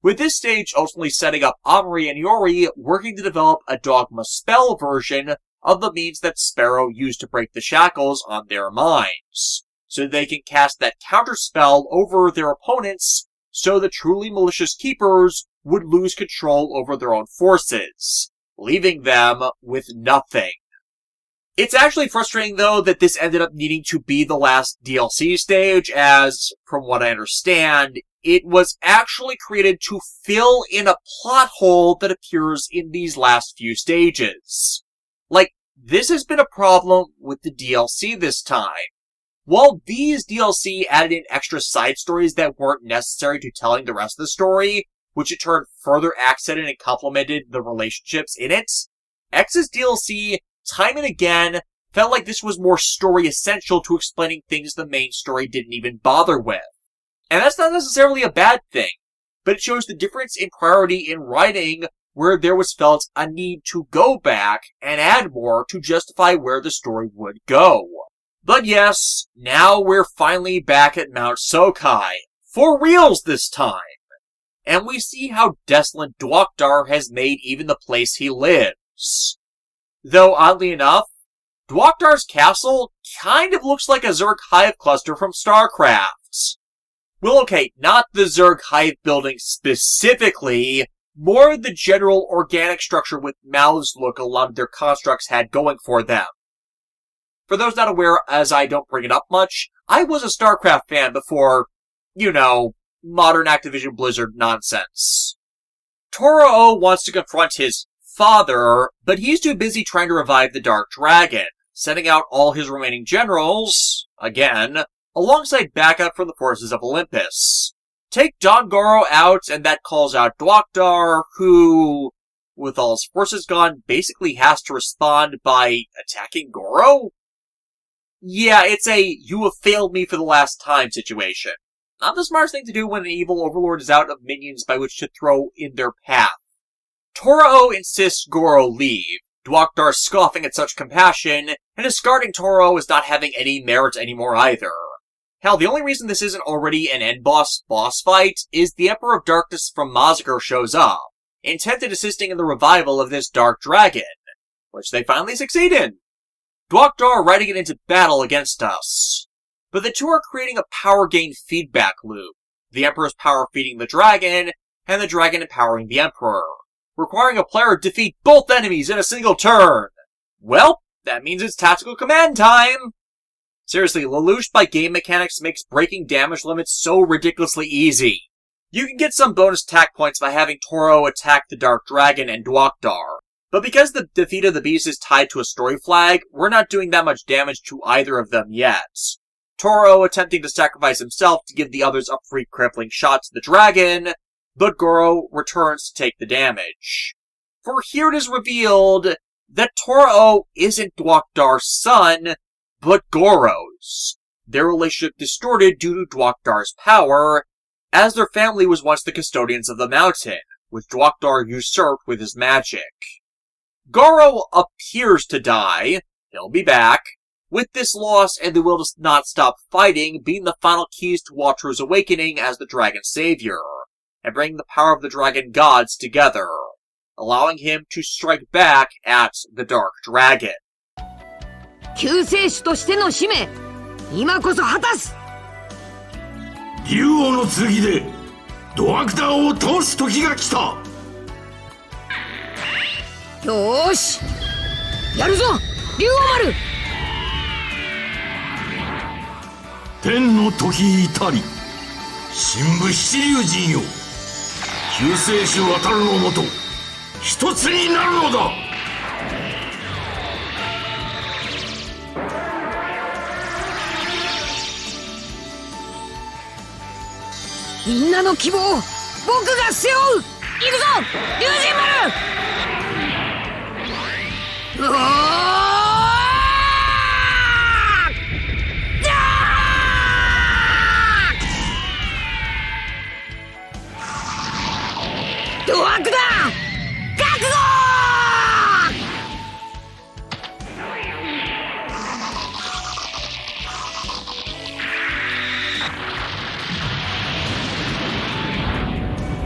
with this stage ultimately setting up Amari and Iori working to develop a dogma spell version of the means that Sparrow used to break the shackles on their minds, so they can cast that counterspell over their opponents so the truly malicious Keepers would lose control over their own forces, leaving them with nothing. It's actually frustrating, though, that this ended up needing to be the last DLC stage, as, from what I understand, it was actually created to fill in a plot hole that appears in these last few stages. Like, this has been a problem with the DLC this time. While these DLC added in extra side stories that weren't necessary to telling the rest of the story, which in turn further accented and complemented the relationships in it, X's DLC, time and again, felt like this was more story essential to explaining things the main story didn't even bother with. And that's not necessarily a bad thing, but it shows the difference in priority in writing where there was felt a need to go back and add more to justify where the story would go. But yes, now we're finally back at Mount Sokai, for reals this time. And we see how desolate Dwokdar has made even the place he lives. Though oddly enough, Dwokdar's castle kind of looks like a Zerg hive cluster from StarCraft. Well, okay, not the Zerg hive building specifically, more the general organic structure with mouths look a lot of their constructs had going for them. For those not aware, as I don't bring it up much, I was a StarCraft fan before, modern Activision Blizzard nonsense. Toro wants to confront his father, but he's too busy trying to revive the Dark Dragon, sending out all his remaining generals, again, alongside backup from the forces of Olympus. Take Don Goro out, and that calls out Dwokdar, who, with all his forces gone, basically has to respond by attacking Goro? Yeah, it's a you have failed me for the last time situation. Not the smartest thing to do when an evil overlord is out of minions by which to throw in their path. Toro insists Goro leave, Dwokdar scoffing at such compassion, and discarding Toro as not having any merit anymore either. Hell, the only reason this isn't already an end-boss fight is the Emperor of Darkness from Massacre shows up, intent in assisting in the revival of this Dark Dragon, which they finally succeed in. Dwokdar riding it into battle against us. But the two are creating a power gain feedback loop, the Emperor's power feeding the dragon, and the dragon empowering the Emperor, requiring a player to defeat both enemies in a single turn. Well, that means it's tactical command time! Seriously, Lelouch by game mechanics makes breaking damage limits so ridiculously easy. You can get some bonus attack points by having Toro attack the Dark Dragon and Dwokdar, but because the defeat of the beast is tied to a story flag, we're not doing that much damage to either of them yet. Toro attempting to sacrifice himself to give the others a free crippling shot to the dragon, but Goro returns to take the damage. For here it is revealed that Toro isn't Dwokdar's son, but Goro's. Their relationship distorted due to Dwokdar's power, as their family was once the custodians of the mountain, which Dwokdar usurped with his magic. Goro appears to die, he'll be back, with this loss and the will to not stop fighting being the final keys to Walter's awakening as the dragon's savior, and bringing the power of the dragon gods together, allowing him to strike back at the Dark Dragon.
救世主としての使命、今こそ果たす。
竜王の剣でドワクターを倒す時が来た。
よーし、やるぞ、竜王丸。
天の時至り、神武七竜神よ、救世主渡るのもと一つになるのだ。
みんなの希望を僕が背負う。行くぞ龍神丸。うおードワークだ覚悟。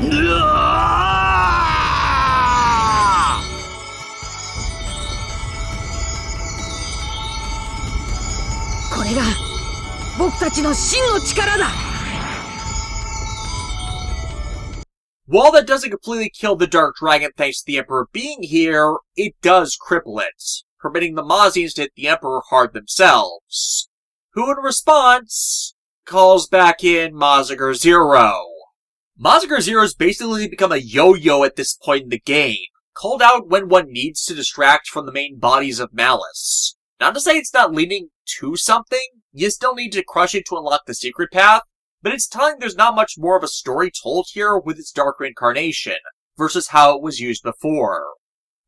うわ
これが僕たちの真の力だ。
While that doesn't completely kill the Dark Dragon thanks to the Emperor being here, it does cripple it, permitting the Mazines to hit the Emperor hard themselves, who in response calls back in Mazinger Zero. Mazinger Zero's basically become a yo-yo at this point in the game, called out when one needs to distract from the main bodies of malice. Not to say it's not leading to something, you still need to crush it to unlock the secret path, but it's telling there's not much more of a story told here with its Dark Reincarnation, versus how it was used before.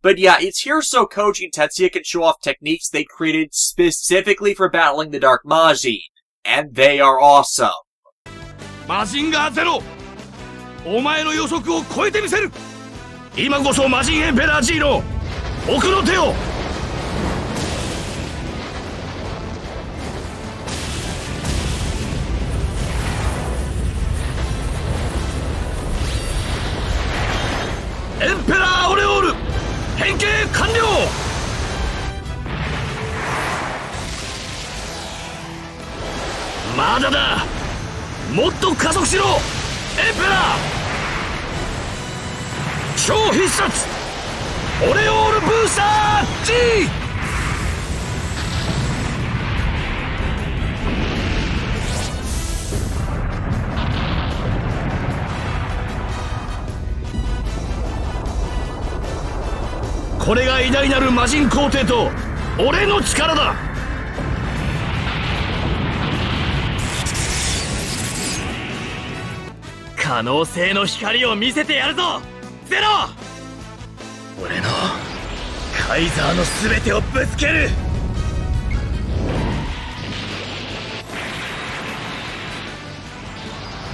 But yeah, it's here so Koji and Tetsuya can show off techniques they created specifically for battling the Dark Majin, and they are awesome.
マジンガーゼロ、お前の予測を超えてみせる。今こそマジンエンペラー G の奥の手を。エンペラーオレオール変形完了。まだだ、もっと加速しろエンペラー。超必殺オレオールブースター G。これが偉大なる魔人皇帝と俺の力だ。可能性の光を見せてやるぞゼロ。俺のカイザーの全てをぶつける。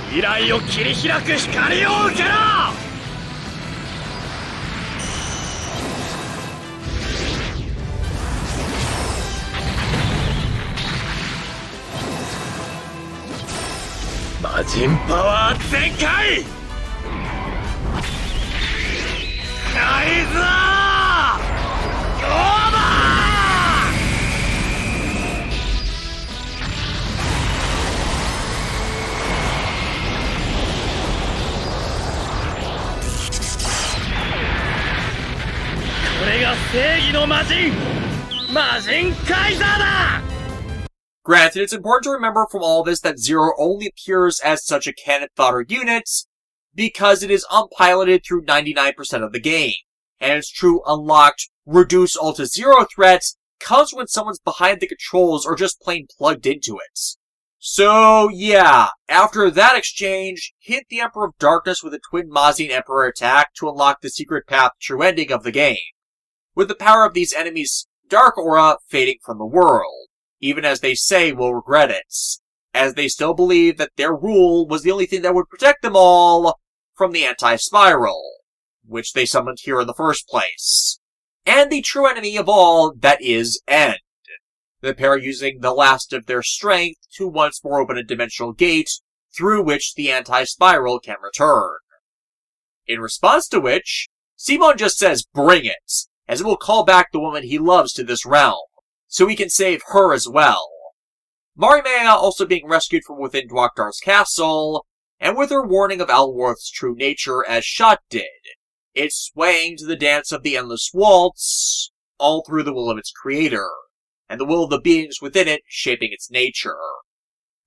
未来を切り開く光を受けろ。魔人パワー全開。カイザーオーバー。これが正義の魔人カイザーだ。
Granted, it's important to remember from all this that Zero only appears as such a cannon fodder unit because it is unpiloted through 99% of the game, and its true unlocked, reduced all to zero threat comes when someone's behind the controls or just plain plugged into it. So yeah, after that exchange, hit the Emperor of Darkness with a Twin Mazine Emperor attack to unlock the secret path true ending of the game, with the power of these enemies' dark aura fading from the world. Even as they say will regret it, as they still believe that their rule was the only thing that would protect them all from the anti-spiral, which they summoned here in the first place, and the true enemy of all that is End, the pair using the last of their strength to once more open a dimensional gate through which the anti-spiral can return. In response to which, Simon just says bring it, as it will call back the woman he loves to this realm, so he can save her as well. Marimea also being rescued from within Dwakdar's castle, and with her warning of Alworth's true nature as Shot did, it's swaying to the dance of the endless waltz, all through the will of its creator, and the will of the beings within it shaping its nature.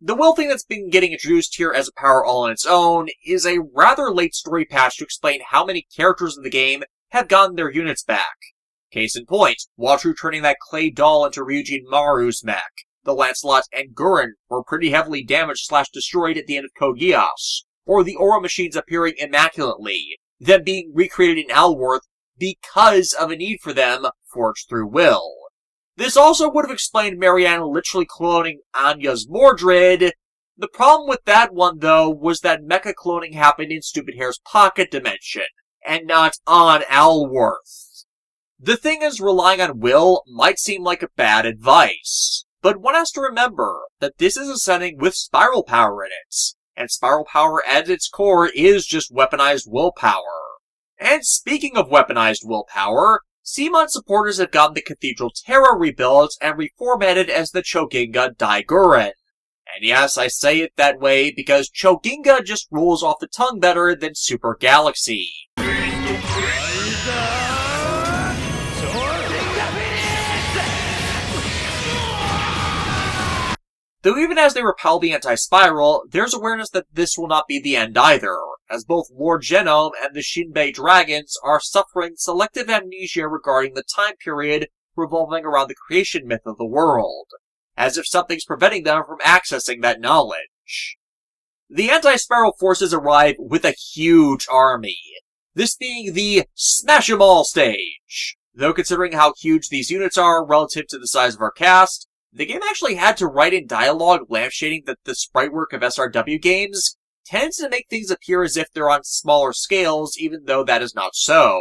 The will thing that's been getting introduced here as a power all on its own is a rather late story patch to explain how many characters in the game have gotten their units back. Case in point, Watru turning that clay doll into Ryuji and Maru's mech. The Lancelot and Gurren were pretty heavily damaged/destroyed at the end of Code Geass. Or the aura machines appearing immaculately, them being recreated in Alworth because of a need for them forged through will. This also would have explained Marianne literally cloning Anya's Mordred. The problem with that one, though, was that mecha cloning happened in Stupid Hair's pocket dimension, and not on Alworth. The thing is, relying on will might seem like a bad advice, but one has to remember that this is a setting with spiral power in it, and spiral power at its core is just weaponized willpower. And speaking of weaponized willpower, Simon supporters have gotten the Cathedral Terra rebuilt and reformatted as the Choginga Daiguren. And yes, I say it that way because Choginga just rolls off the tongue better than Super Galaxy. Though even as they repel the anti-spiral, there's awareness that this will not be the end either, as both Lord Genome and the Shinbei dragons are suffering selective amnesia regarding the time period revolving around the creation myth of the world, as if something's preventing them from accessing that knowledge. The anti-spiral forces arrive with a huge army, this being the Smash 'em all stage. Though considering how huge these units are relative to the size of our cast, the game actually had to write in dialogue lampshading that the sprite work of SRW games tends to make things appear as if they're on smaller scales, even though that is not so.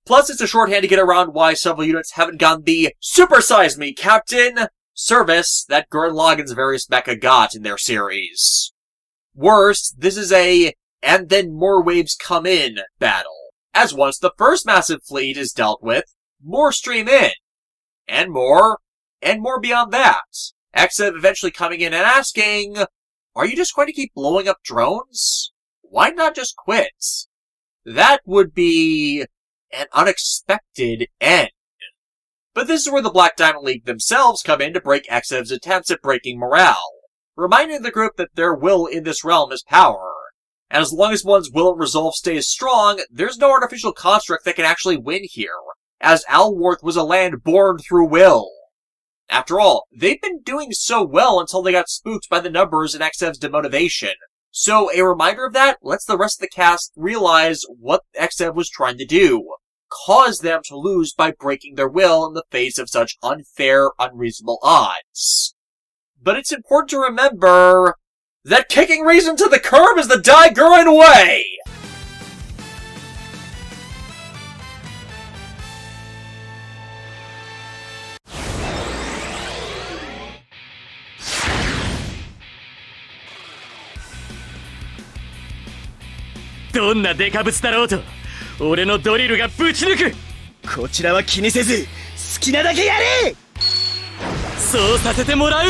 Plus, it's a shorthand to get around why several units haven't gotten the "Supersize Me, Captain!" service that Gurren Lagann's various mecha got in their series. Worse, this is a "and then more waves come in" battle, as once the first massive fleet is dealt with, more stream in. And more beyond that. Exev eventually coming in and asking, are you just going to keep blowing up drones? Why not just quit? That would be an unexpected end. But this is where the Black Diamond League themselves come in to break Exev's attempts at breaking morale, reminding the group that their will in this realm is power. And as long as one's will and resolve stays strong, there's no artificial construct that can actually win here, as Alworth was a land born through will. After all, they've been doing so well until they got spooked by the numbers and Exev's demotivation. So a reminder of that lets the rest of the cast realize what Exev was trying to do. Cause them to lose by breaking their will in the face of such unfair, unreasonable odds. But it's important to remember that kicking reason to the curb is the Daiguren way!
「どんなデカブツだろうと俺のドリルがぶち抜く!こちらは気にせず好きなだけやれ!そうさせてもらう!」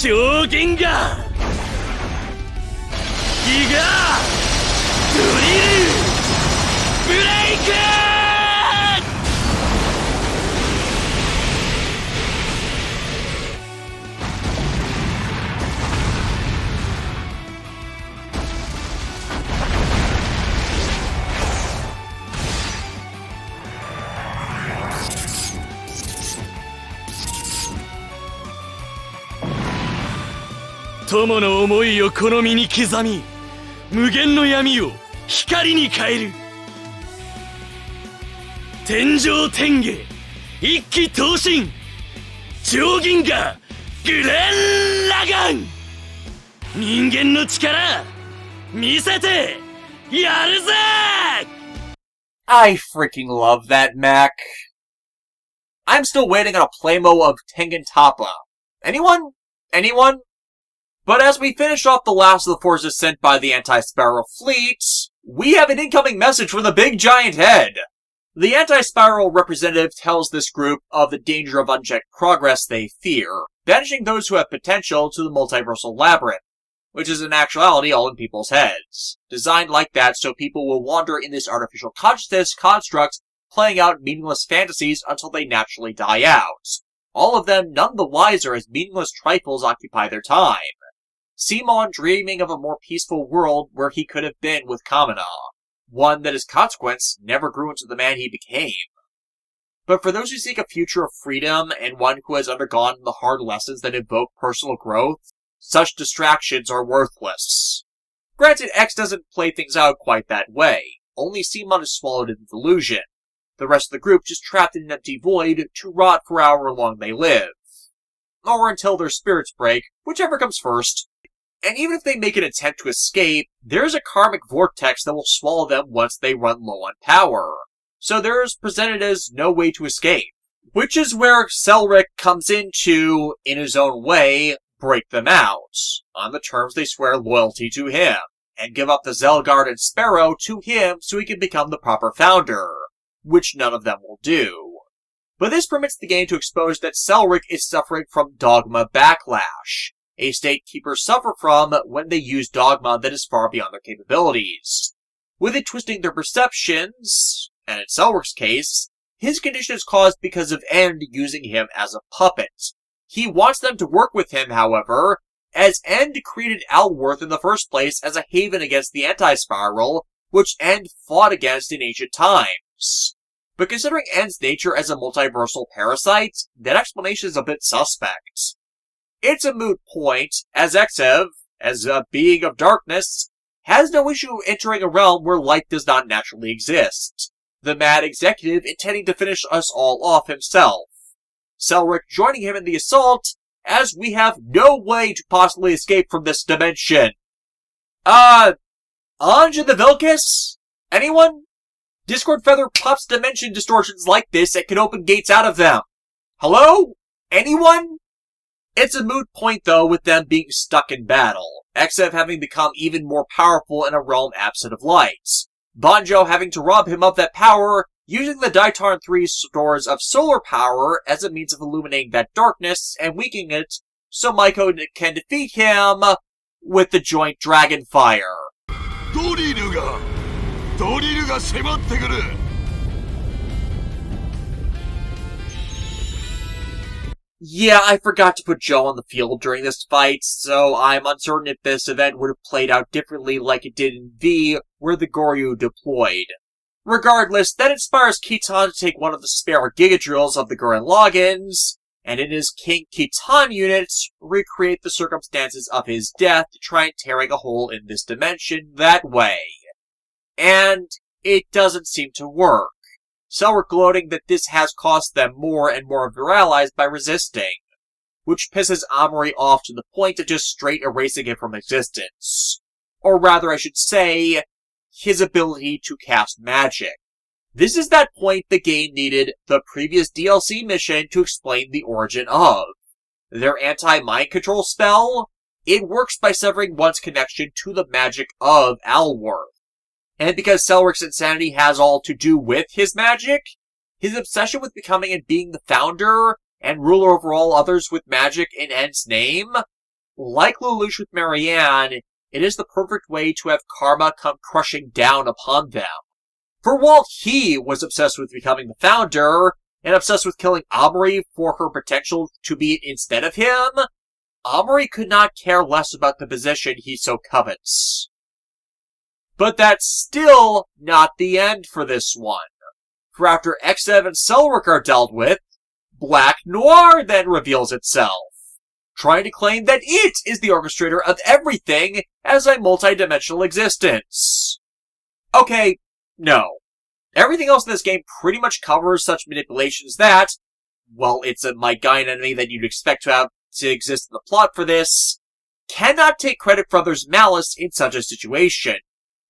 上限がギガドリルブレイク友の思いをこの身に刻み無限の闇を光に変える天上天下一気闘神上銀河グレンラガン人間の力見せてやるぜ
I freaking love that mech. I'm still waiting on a playmo of Tengen Toppa. Anyone? But as we finish off the last of the forces sent by the anti-spiral fleet, we have an incoming message from the big giant head. The anti-spiral representative tells this group of the danger of unchecked progress they fear, banishing those who have potential to the multiversal labyrinth, which is in actuality all in people's heads. Designed like that so people will wander in this artificial consciousness construct, playing out meaningless fantasies until they naturally die out. All of them none the wiser as meaningless trifles occupy their time. Simon dreaming of a more peaceful world where he could have been with Kamina. One that as consequence never grew into the man he became. But for those who seek a future of freedom and one who has undergone the hard lessons that invoke personal growth, such distractions are worthless. Granted, X doesn't play things out quite that way. Only Simon is swallowed in the delusion. The rest of the group just trapped in an empty void to rot for however long they live. Or until their spirits break, whichever comes first. And even if they make an attempt to escape, there's a karmic vortex that will swallow them once they run low on power. So there's presented as no way to escape. Which is where Selric comes in to, in his own way, break them out, on the terms they swear loyalty to him, and give up the Zelgard and Sparrow to him so he can become the proper founder, which none of them will do. But this permits the game to expose that Selric is suffering from dogma backlash, a state keepers suffer from when they use dogma that is far beyond their capabilities. With it twisting their perceptions, and in Selric's case, his condition is caused because of End using him as a puppet. He wants them to work with him, however, as End created Alworth in the first place as a haven against the anti-spiral, which End fought against in ancient times. But considering End's nature as a multiversal parasite, that explanation is a bit suspect. It's a moot point, as Exev, as a being of darkness, has no issue entering a realm where light does not naturally exist. The mad executive intending to finish us all off himself. Selric joining him in the assault, as we have no way to possibly escape from this dimension. Anj and the Vilcus? Anyone? Discord Feather pops dimension distortions like this and can open gates out of them. Hello? Anyone? It's a moot point, though, with them being stuck in battle. Exev having become even more powerful in a realm absent of light. Banjo having to rob him of that power, using the Daitarn 3 stores of solar power as a means of illuminating that darkness and weakening it, so Maiko can defeat him with the joint dragon fire. Yeah, I forgot to put Joe on the field during this fight, so I'm uncertain if this event would have played out differently like it did in V, where the Goryu deployed. Regardless, that inspires Kitan to take one of the spare Gigadrills of the Gurren Lagans, and in his King Kitan unit, recreate the circumstances of his death to try and tearing a hole in this dimension that way. And it doesn't seem to work. Selric gloating that this has cost them more and more of their allies by resisting, which pisses Amory off to the point of just straight erasing him from existence. Or rather, I should say, his ability to cast magic. This is that point the game needed the previous DLC mission to explain the origin of. Their anti-mind control spell? It works by severing one's connection to the magic of Alworth. And because Selric's insanity has all to do with his magic, his obsession with becoming and being the founder and ruler over all others with magic in End's name, like Lelouch with Marianne, it is the perfect way to have karma come crushing down upon them. For while he was obsessed with becoming the founder, and obsessed with killing Amory for her potential to be instead of him, Amory could not care less about the position he so covets. But that's still not the end for this one. For after Exev and Selric are dealt with, Black Noir then reveals itself, trying to claim that it is the orchestrator of everything as a multi-dimensional existence. Okay, no. Everything else in this game pretty much covers such manipulations that, well, it's a Might Guy enemy that you'd expect to have to exist in the plot for this, cannot take credit for others' malice in such a situation.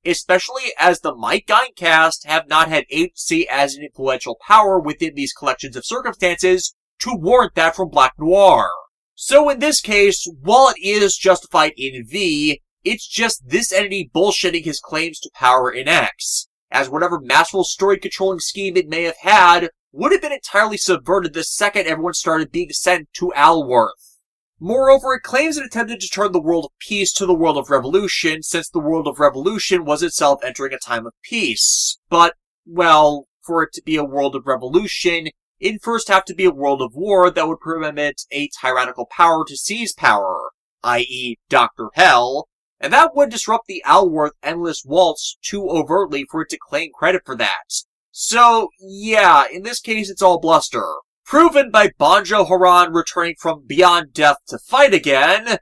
Especially as the Might Guy cast have not had agency as an influential power within these collections of circumstances to warrant that from Black Noir. So in this case, while it is justified in V, it's just this entity bullshitting his claims to power in X, as whatever masterful story-controlling scheme it may have had would have been entirely subverted the second everyone started being sent to Alworth. Moreover, it claims it attempted to turn the world of peace to the world of revolution, since the world of revolution was itself entering a time of peace. But, well, for it to be a world of revolution, it'd first have to be a world of war that would permit a tyrannical power to seize power, i.e. Dr. Hell, and that would disrupt the Alworth Endless Waltz too overtly for it to claim credit for that. So, yeah, in this case it's all bluster. Proven by Banjo Haran returning from beyond death to fight again,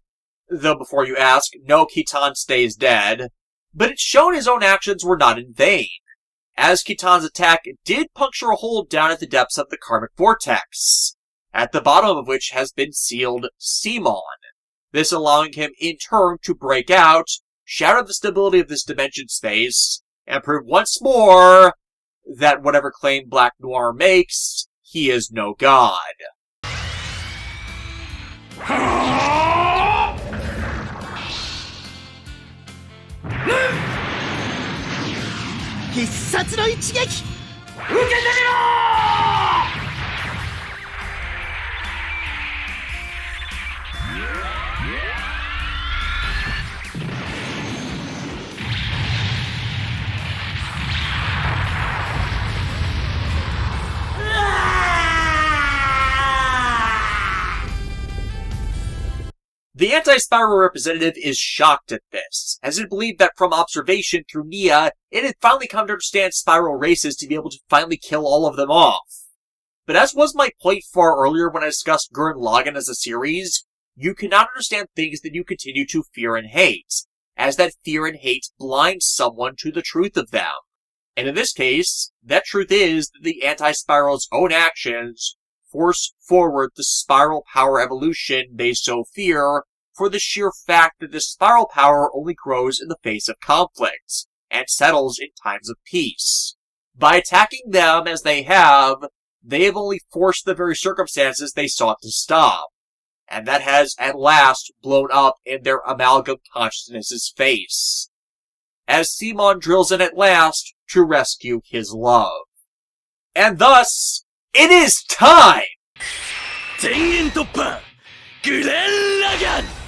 though before you ask, no, Kitan stays dead, but it's shown his own actions were not in vain, as Kitan's attack did puncture a hole down at the depths of the karmic vortex, at the bottom of which has been sealed Simon, this allowing him in turn to break out, shatter the stability of this dimension space, and prove once more that whatever claim Black Noir makes, he is no god.
必殺の一撃受けてみろ
The anti-Spiral representative is shocked at this, as it believed that from observation through Nia, it had finally come to understand Spiral races to be able to finally kill all of them off. But as was my point far earlier when I discussed Gurren Lagann as a series, you cannot understand things that you continue to fear and hate, as that fear and hate blinds someone to the truth of them. And in this case, that truth is that the anti-Spiral's own actions force forward the Spiral power evolution they so fear, for the sheer fact that the Spiral power only grows in the face of conflict, and settles in times of peace. By attacking them as they have only forced the very circumstances they sought to stop, and that has at last blown up in their amalgam consciousness's face, as Simon drills in at last to rescue his love. And thus, it is time!
全員突破グレン・ラガン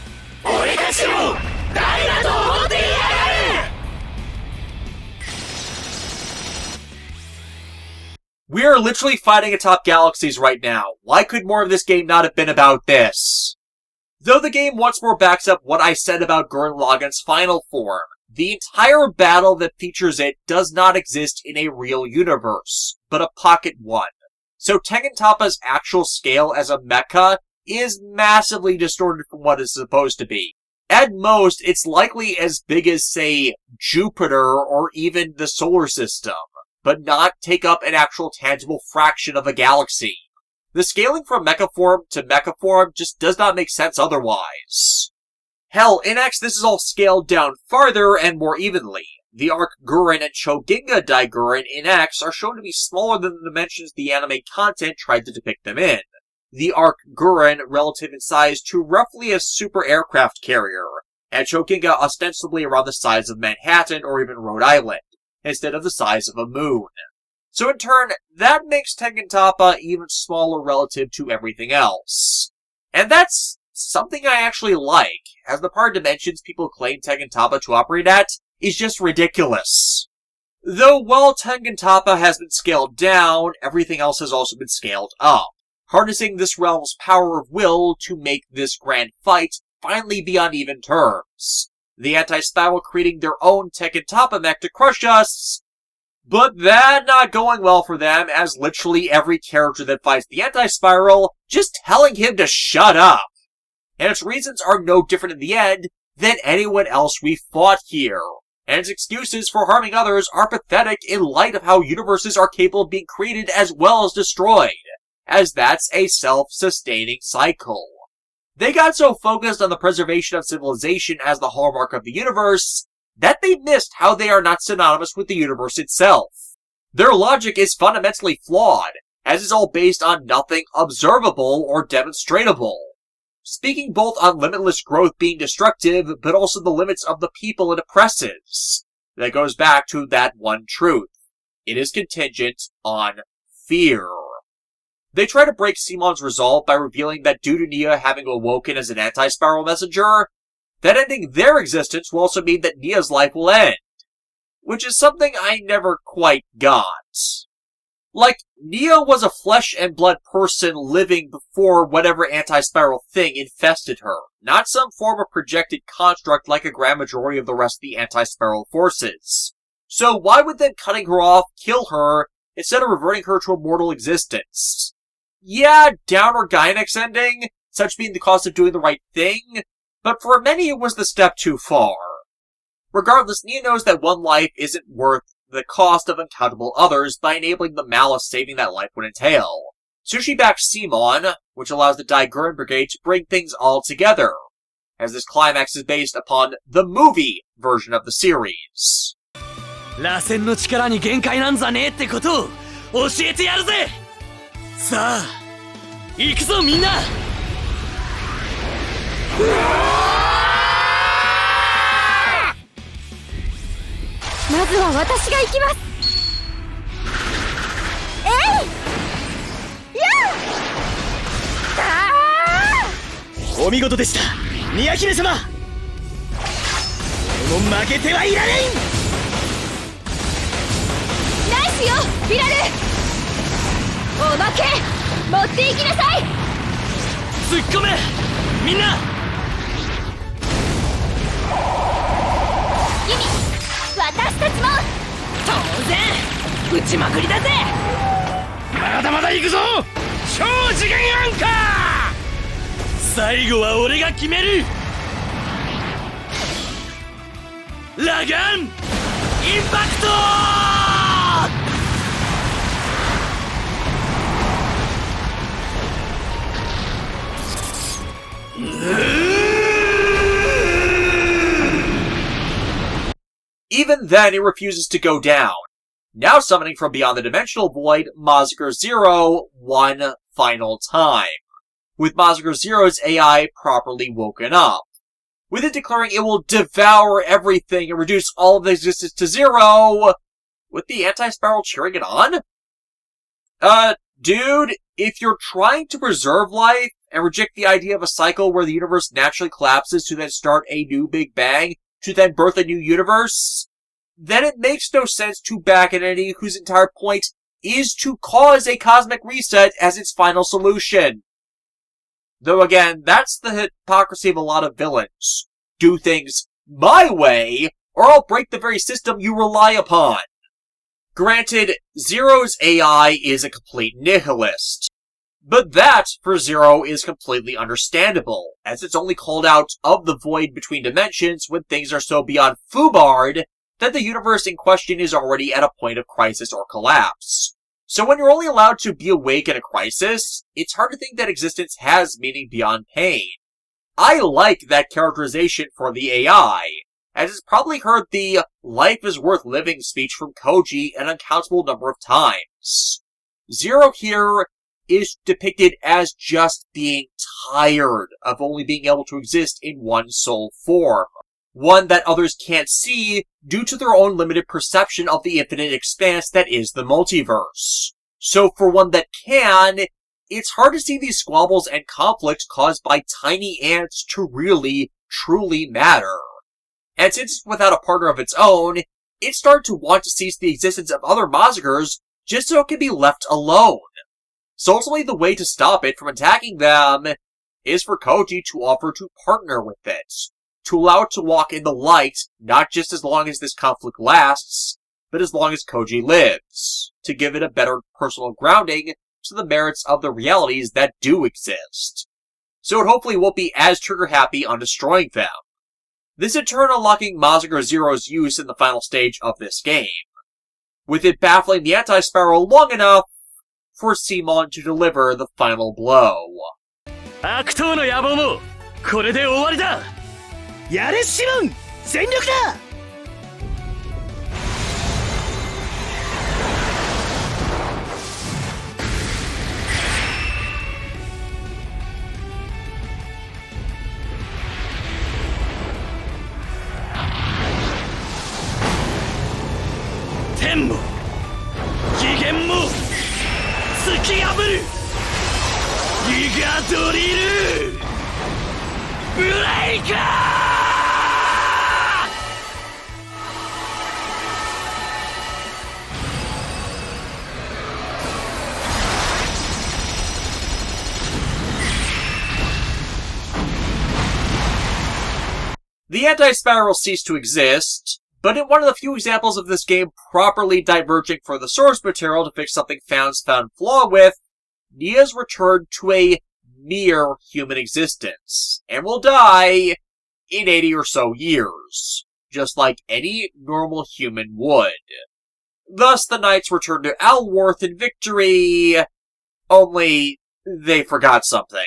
俺たちも誰だと思っていやがる
We are literally fighting atop galaxies right now. Why could more of this game not have been about this? Though the game once more backs up what I said about Gurren Lagann's final form, the entire battle that features it does not exist in a real universe, but a pocket one. So Tengen Toppa's actual scale as a mecha is massively distorted from what it's supposed to be. At most, it's likely as big as, say, Jupiter or even the solar system, but not take up an actual tangible fraction of a galaxy. The scaling from mecha form to mecha form just does not make sense otherwise. Hell, in X this is all scaled down farther and more evenly. The arc Gurren and Choginga Daiguren in X are shown to be smaller than the dimensions the anime content tried to depict them in. The arc Gurren relative in size to roughly a super aircraft carrier, and Choginga ostensibly around the size of Manhattan or even Rhode Island, instead of the size of a moon. So in turn, that makes Tengen Toppa even smaller relative to everything else. And that's something I actually like, as the par dimensions people claim Tengen Toppa to operate at is just ridiculous. Though while Tengen Toppa has been scaled down, everything else has also been scaled up, harnessing this realm's power of will to make this grand fight finally be on even terms. The anti-Spiral creating their own Tengen Toppa mech to crush us, but that not going well for them, as literally every character that fights the anti-Spiral just telling him to shut up. And its reasons are no different in the end than anyone else we fought here. And its excuses for harming others are pathetic in light of how universes are capable of being created as well as destroyed, as that's a self-sustaining cycle. They got so focused on the preservation of civilization as the hallmark of the universe, that they missed how they are not synonymous with the universe itself. Their logic is fundamentally flawed, as it's all based on nothing observable or demonstratable. Speaking both on limitless growth being destructive, but also the limits of the people it oppresses. that goes back to that one truth. It is contingent on fear. They try to break Simon's resolve by revealing that due to Nia having awoken as an anti-spiral messenger, that ending their existence will also mean that Nia's life will end. Which is something I never quite got. Like, Nia was a flesh and blood person living before whatever anti-spiral thing infested her, not some form of projected construct like a grand majority of the rest of the anti-spiral forces. So why would then cutting her off kill her instead of reverting her to a mortal existence? Yeah, downer Gynex ending, such being the cost of doing the right thing, but for many it was the step too far. Regardless, Nia knows that one life isn't worth the cost of uncountable others by enabling the malice saving that life would entail. So she backs Simon, which allows the Daiguren Brigade to bring things all together, as this climax is based upon the movie version of the series.
螺旋の力に限界なんざねえってことを教えてやるぜ。さあ、行くぞみんな。
まずは私が行きます。
お見事でした、宮姫様。俺も負けてはいられん。
ナイスよ、ビラル。おまけ持っていきなさい。
突っ込めみんな。
私たちも当然撃ちまくりだぜ。
まだまだ行くぞ、超次元アンカー。最後は俺が決める。ラガンインパクト。
Even then, it refuses to go down, now summoning from beyond the dimensional void Mazinger Zero one final time, with Mazinger Zero's AI properly woken up, with it declaring it will devour everything and reduce all of existence to zero, with the anti-spiral cheering it on? Dude, if you're trying to preserve life and reject the idea of a cycle where the universe naturally collapses to then start a new Big Bang, to then birth a new universe, then it makes no sense to back an entity whose entire point is to cause a cosmic reset as its final solution. Though again, that's the hypocrisy of a lot of villains. Do things my way, or I'll break the very system you rely upon. Granted, Zero's AI is a complete nihilist. But that, for Zero, is completely understandable, as it's only called out of the void between dimensions when things are so beyond foobarred that the universe in question is already at a point of crisis or collapse. So when you're only allowed to be awake in a crisis, it's hard to think that existence has meaning beyond pain. I like that characterization for the AI, as it's probably heard the life is worth living speech from Koji an uncountable number of times. Zero here is depicted as just being tired of only being able to exist in one sole form. One that others can't see due to their own limited perception of the infinite expanse that is the multiverse. So for one that can, it's hard to see these squabbles and conflicts caused by tiny ants to really, truly matter. And since it's without a partner of its own, it started to want to cease the existence of other Mazigers just so it can be left alone. So ultimately the way to stop it from attacking them is for Koji to offer to partner with it, to allow it to walk in the light not just as long as this conflict lasts, but as long as Koji lives, to give it a better personal grounding to the merits of the realities that do exist. So it hopefully won't be as trigger-happy on destroying them. This in turn unlocking Mazinger Zero's use in the final stage of this game, with it baffling the anti-spiral long enough for Simon to deliver the final blow.
悪党の野望もこれで終わりだ。やれシモン、全力だ。ガドリルブレイカー。
The anti-spiral ceased to exist, but in one of the few examples of this game properly diverging from the source material to fix something fans found flaw with, Nia's returned to a mere human existence, and will die in 80 or so years, just like any normal human would. Thus, the knights return to Alworth in victory, only they forgot something.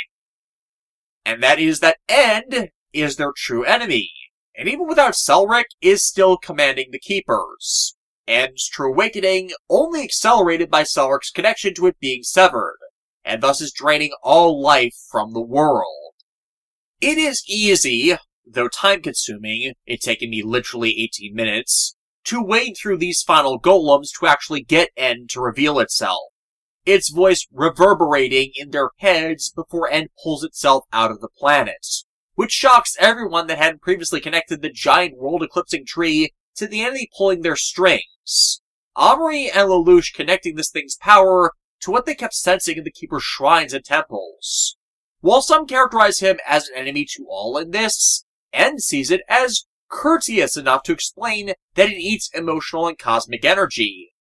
And that is that End is their true enemy, and even without Selric, is still commanding the Keepers. End's true awakening only accelerated by Selric's connection to it being severed, and thus is draining all life from the world. It is easy, though time-consuming, it taken me literally 18 minutes, to wade through these final golems to actually get End to reveal itself, its voice reverberating in their heads before End pulls itself out of the planet, which shocks everyone that hadn't previously connected the giant world-eclipsing tree to the enemy pulling their strings. Omri and Lelouch connecting this thing's power to what they kept sensing in the Keeper's shrines and temples. While some characterize him as an enemy to all in this, End sees it as courteous enough to explain that it eats emotional and cosmic energy.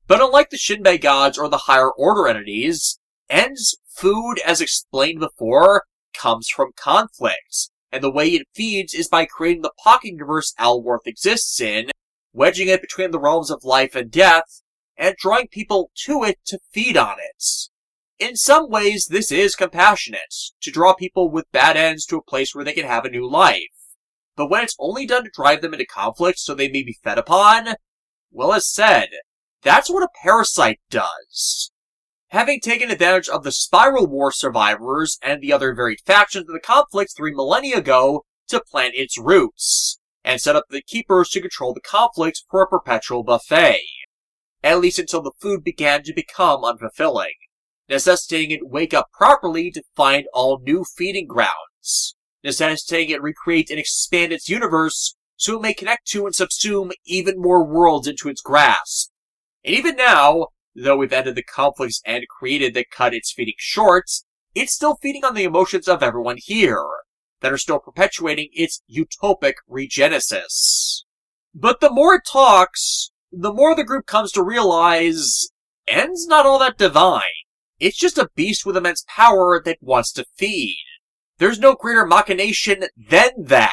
But unlike the Shinbei gods or the higher order entities, End's food, as explained before, comes from conflict, and the way it feeds is by creating the pocket universe Alworth exists in, wedging it between the realms of life and death, and drawing people to it to feed on it. In some ways, this is compassionate, to draw people with bad ends to a place where they can have a new life. But when it's only done to drive them into conflict so they may be fed upon, well, as said, that's what a parasite does. Having taken advantage of the Spiral War survivors and the other varied factions of the conflict 3 millennia ago to plant its roots, and set up the Keepers to control the conflict for a perpetual buffet, at least until the food began to become unfulfilling, necessitating it wake up properly to find all new feeding grounds, necessitating it recreate and expand its universe so it may connect to and subsume even more worlds into its grasp. And even now, though we've ended the conflicts and created that cut its feeding short, it's still feeding on the emotions of everyone here, that are still perpetuating its utopic regenesis. But the more it talks, the more the group comes to realize End's not all that divine. It's just a beast with immense power that wants to feed. There's no greater machination than that.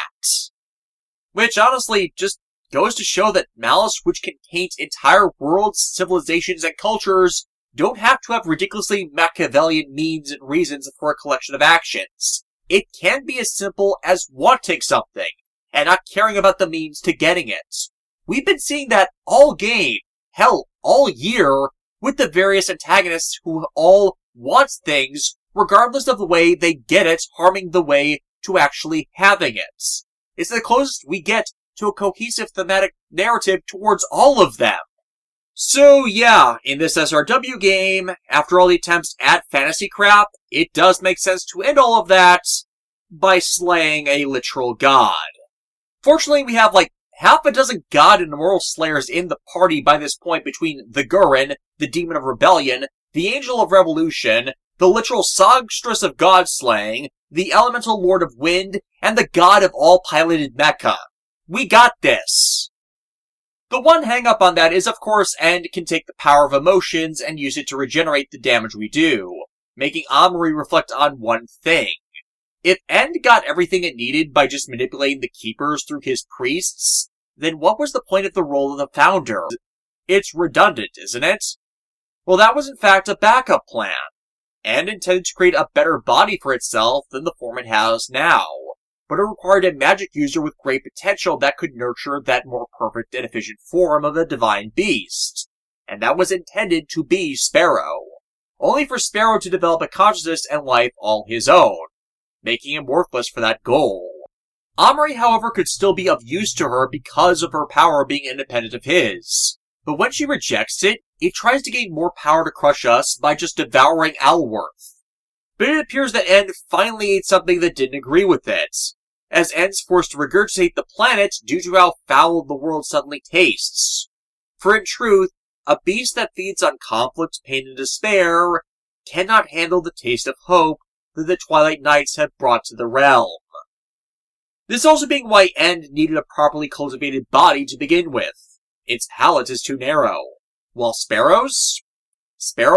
Which honestly just goes to show that malice, which can taint entire worlds, civilizations, and cultures, don't have to have ridiculously Machiavellian means and reasons for a collection of actions. It can be as simple as wanting something, and not caring about the means to getting it. We've been seeing that all game, hell, all year, with the various antagonists who all want things, regardless of the way they get it, harming the way to actually having it. It's the closest we get to a cohesive thematic narrative towards all of them. So yeah, in this SRW game, after all the attempts at fantasy crap, it does make sense to end all of that by slaying a literal god. Fortunately, we have like half a dozen god and immortal slayers in the party by this point between the Gurren, the Demon of Rebellion, the Angel of Revolution, the literal songstress of god slaying, the Elemental Lord of Wind, and the god of all piloted mecha. We got this! The one hang-up on that is, of course, End can take the power of emotions and use it to regenerate the damage we do, making Omri reflect on one thing. If End got everything it needed by just manipulating the Keepers through his priests, then what was the point of the role of the Founder? It's redundant, isn't it? Well, that was in fact a backup plan. End intended to create a better body for itself than the form it has now, but it required a magic user with great potential that could nurture that more perfect and efficient form of the divine beast. And that was intended to be Sparrow. Only for Sparrow to develop a consciousness and life all his own, making him worthless for that goal. Omri, however, could still be of use to her because of her power being independent of his. But when she rejects it, it tries to gain more power to crush us by just devouring Alworth. But it appears that End finally ate something that didn't agree with it, as End's forced to regurgitate the planet due to how foul the world suddenly tastes. For in truth, a beast that feeds on conflict, pain, and despair cannot handle the taste of hope that the Twilight Knights have brought to the realm. This also being why End needed a properly cultivated body to begin with. Its palate is too narrow. While Sparrow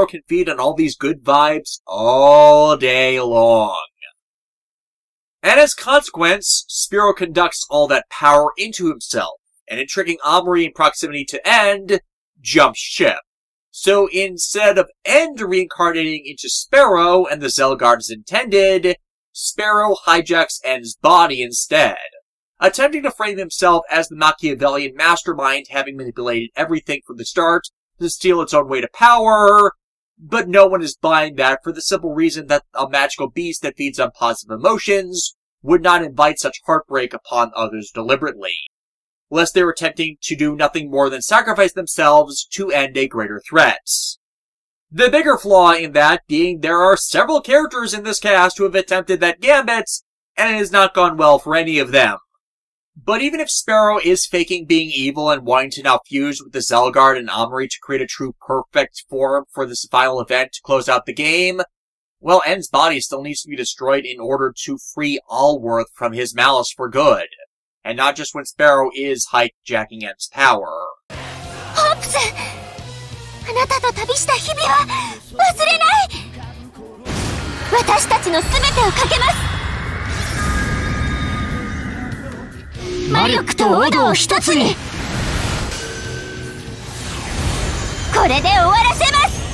can feed on all these good vibes all day long. And as consequence, Sparrow conducts all that power into himself, and in tricking Amory in proximity to End, jumps ship. So instead of End reincarnating into Sparrow and the Zelgard as intended, Sparrow hijacks End's body instead, attempting to frame himself as the Machiavellian mastermind having manipulated everything from the start to steal its own way to power, but no one is buying that for the simple reason that a magical beast that feeds on positive emotions would not invite such heartbreak upon others deliberately, lest they were attempting to do nothing more than sacrifice themselves to end a greater threat. The bigger flaw in that being there are several characters in this cast who have attempted that gambit, and it has not gone well for any of them. But even if Sparrow is faking being evil and wanting to now fuse with the Zelgard and Amory to create a true perfect form for this final event to close out the game, well, End's body still needs to be destroyed in order to free Allworth from his malice for good, and not just when Sparrow is hijacking End's power.
Hops! あなたと旅した日々は忘れない。私たちの全てをかけます。魔力とオドを一つに。これで終わらせます。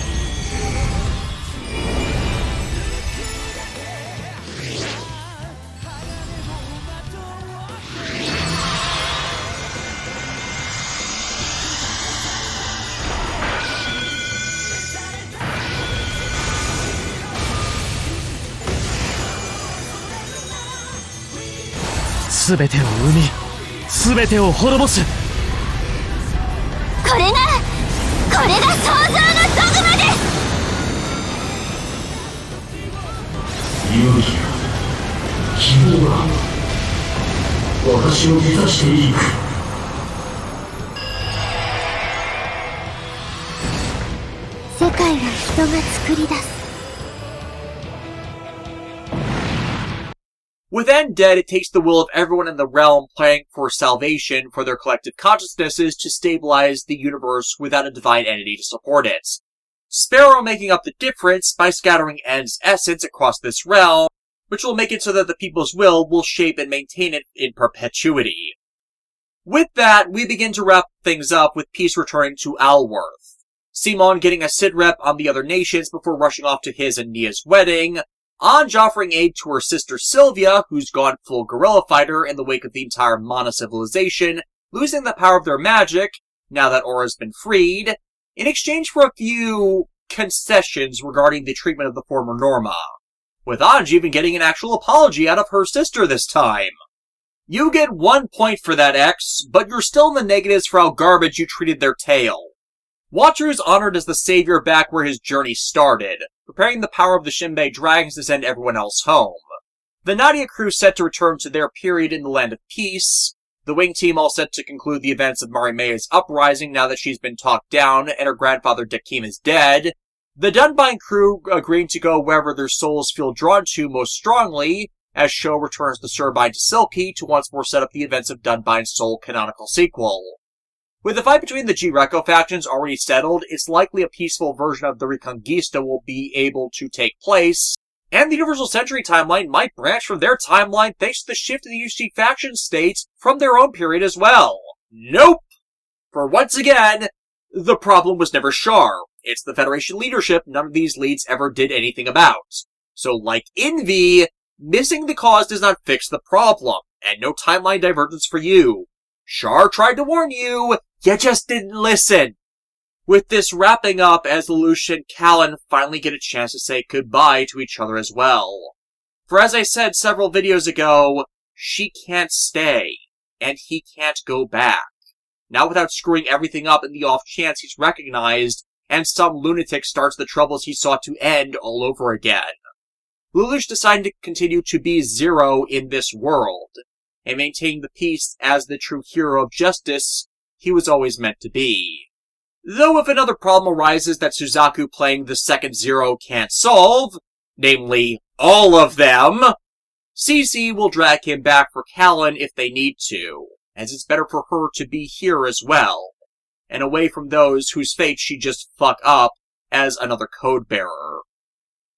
全てを生み、全てを滅ぼす。
これが創造のドグマです。
勇気が、希望が、私を満たしていく。
世界は人が作り出す。
With End dead, it takes the will of everyone in the realm praying for salvation for their collective consciousnesses to stabilize the universe without a divine entity to support it. Sparrow making up the difference by scattering End's essence across this realm, which will make it so that the people's will shape and maintain it in perpetuity. With that, we begin to wrap things up with peace returning to Allworth. Simon getting a sit rep on the other nations before rushing off to his and Nia's wedding, Anj offering aid to her sister Sylvia, who's gone full guerrilla fighter in the wake of the entire Mana civilization, losing the power of their magic, now that Aura's been freed, in exchange for a few concessions regarding the treatment of the former Norma, with Anj even getting an actual apology out of her sister this time. You get 1 point for that, X, but you're still in the negatives for how garbage you treated their tale. Watcher is honored as the savior back where his journey started, preparing the power of the Shinbei dragons to send everyone else home. The Nadia crew set to return to their period in the Land of Peace, the Wing team all set to conclude the events of Marimea's uprising now that she's been talked down and her grandfather Dakim is dead, the Dunbine crew agreeing to go wherever their souls feel drawn to most strongly, as Sho returns the Surbine to Silky to once more set up the events of Dunbine's sole canonical sequel. With the fight between the G-Reco factions already settled, it's likely a peaceful version of the Reconquista will be able to take place, and the Universal Century timeline might branch from their timeline thanks to the shift in the UC faction states from their own period as well. Nope! For once again, the problem was never Char. It's the Federation leadership none of these leads ever did anything about. So like in V, missing the cause does not fix the problem, and no timeline divergence for you. Char tried to warn you, you just didn't listen. With this wrapping up as Lelouch and Callan finally get a chance to say goodbye to each other as well. For as I said several videos ago, she can't stay, and he can't go back. Not without screwing everything up in the off chance he's recognized, and some lunatic starts the troubles he sought to end all over again. Lelouch decided to continue to be Zero in this world, and maintain the peace as the true hero of justice he was always meant to be. Though if another problem arises that Suzaku playing the second Zero can't solve, namely, all of them, CC will drag him back for Callan if they need to, as it's better for her to be here as well, and away from those whose fate she just fuck up as another code bearer.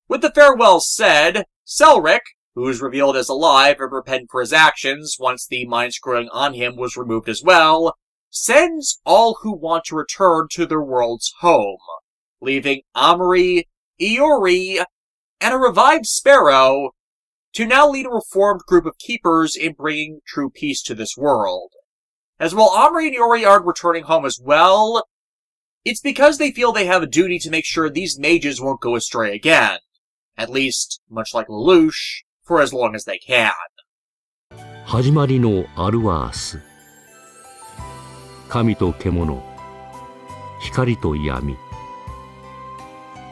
With the farewells said, Selric, who is revealed as alive and repentant for his actions once the mind-screwing on him was removed as well, sends all who want to return to their world's home, leaving Amari, Iori, and a revived Sparrow to now lead a reformed group of keepers in bringing true peace to this world. As while Amari and Iori aren't returning home as well, it's because they feel they have a duty to make sure these mages won't go astray again. At least, much like Lelouch, for as long as they can.
始まりのアルワース。神と獣、光と闇。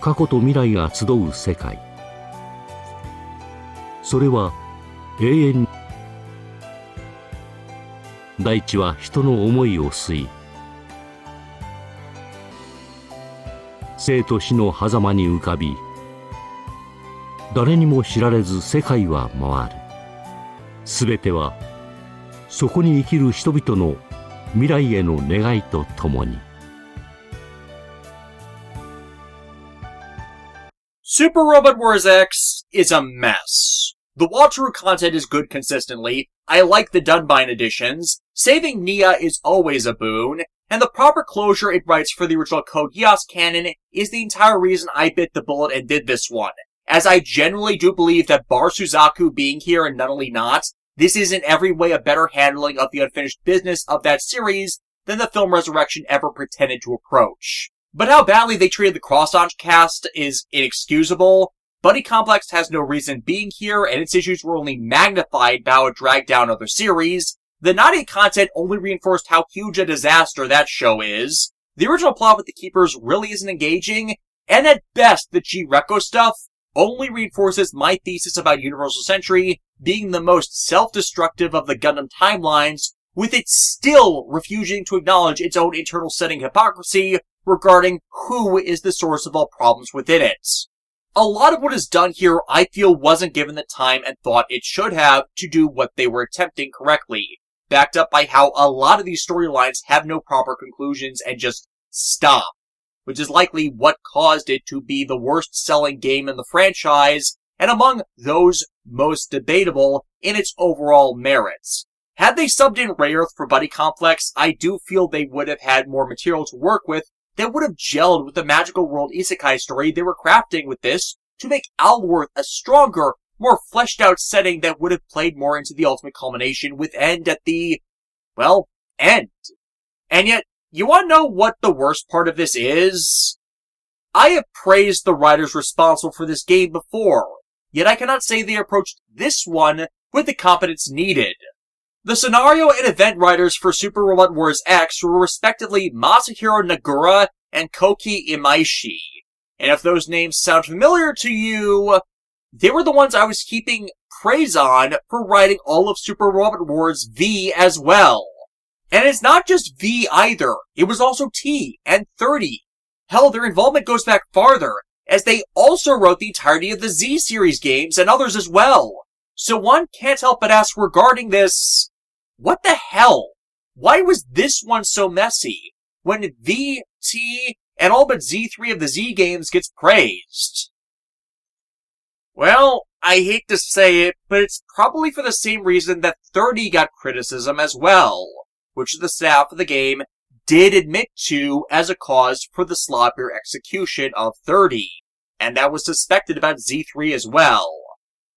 過去と未来が集う世界。それは永遠。大地は人の思いを吸い、生と死の狭間に浮かび、誰にも知られず世界は回る。すべてはそこに生きる人々の未来への願いとともに。
Super Robot Wars X is a mess. The walkthrough content is good consistently, I like the Dunbine editions, saving Nia is always a boon, and the proper closure it writes for the original Code Geass canon is the entire reason I bit the bullet and did this one, as I genuinely do believe that bar Suzaku being here and Nunnally not, this is in every way a better handling of the unfinished business of that series than the film Resurrection ever pretended to approach. But how badly they treated the Cross-Ange cast is inexcusable. Buddy Complex has no reason being here, and its issues were only magnified by how it dragged down other series. The Nadia content only reinforced how huge a disaster that show is. The original plot with the Keepers really isn't engaging, and at best, the G-Reco stuff only reinforces my thesis about Universal Century being the most self-destructive of the Gundam timelines, with it still refusing to acknowledge its own internal setting hypocrisy regarding who is the source of all problems within it. A lot of what is done here I feel wasn't given the time and thought it should have to do what they were attempting correctly, backed up by how a lot of these storylines have no proper conclusions and just stop, which is likely what caused it to be the worst-selling game in the franchise, and among those most debatable in its overall merits. Had they subbed in Rayearth for Buddy Complex, I do feel they would have had more material to work with that would have gelled with the magical world isekai story they were crafting with this to make Alworth a stronger, more fleshed-out setting that would have played more into the ultimate culmination with end at the, well, end. And yet, you want to know what the worst part of this is? I have praised the writers responsible for this game before, yet I cannot say they approached this one with the competence needed. The scenario and event writers for Super Robot Wars X were respectively Masahiro Nagura and Koki Imaishi. And if those names sound familiar to you, they were the ones I was keeping praise on for writing all of Super Robot Wars V as well. And it's not just V either, it was also T and 30. Hell, their involvement goes back farther, as they also wrote the entirety of the Z series games and others as well. So one can't help but ask regarding this, what the hell? Why was this one so messy, when V, T, and all but Z3 of the Z games gets praised? Well, I hate to say it, but it's probably for the same reason that 30 got criticism as well, which the staff of the game did admit to as a cause for the sloppier execution of 30, and that was suspected about Z3 as well,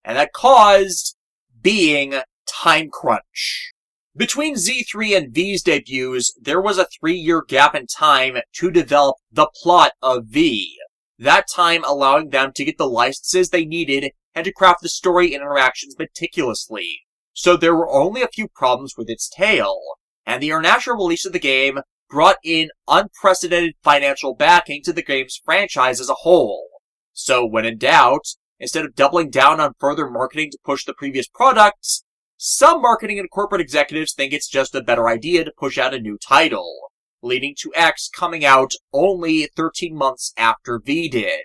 and that cause being time crunch. Between Z3 and V's debuts, there was a 3-year gap in time to develop the plot of V, that time allowing them to get the licenses they needed and to craft the story and interactions meticulously. So there were only a few problems with its tale, and the international release of the game brought in unprecedented financial backing to the game's franchise as a whole. So when in doubt, Instead of doubling down on further marketing to push the previous products, some marketing and corporate executives think it's just a better idea to push out a new title, leading to X coming out only 13 months after V did.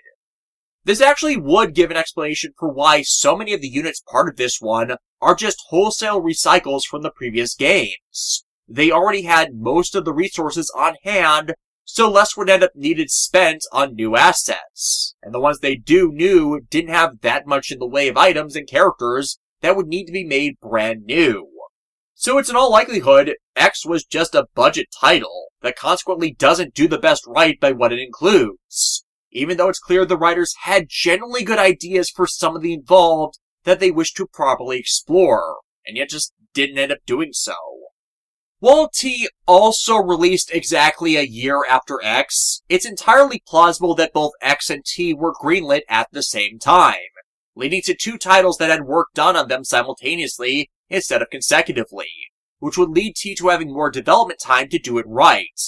This actually would give an explanation for why so many of the units part of this one are just wholesale recycles from the previous games. They already had most of the resources on hand, so less would end up needed spent on new assets. And the ones they knew didn't have that much in the way of items and characters that would need to be made brand new. So it's in all likelihood, X was just a budget title that consequently doesn't do the best right by what it includes. Even though it's clear the writers had genuinely good ideas for some of the involved that they wished to properly explore, and yet just didn't end up doing so. While T also released exactly a year after X, it's entirely plausible that both X and T were greenlit at the same time, leading to two titles that had work done on them simultaneously instead of consecutively, which would lead T to having more development time to do it right.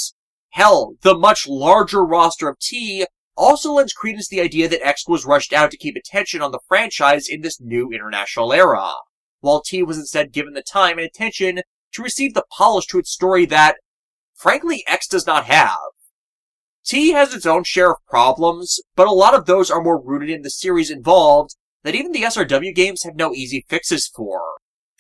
Hell, the much larger roster of T also lends credence to the idea that X was rushed out to keep attention on the franchise in this new international era, while T was instead given the time and attention to receive the polish to its story that, frankly, X does not have. T has its own share of problems, but a lot of those are more rooted in the series involved that even the SRW games have no easy fixes for.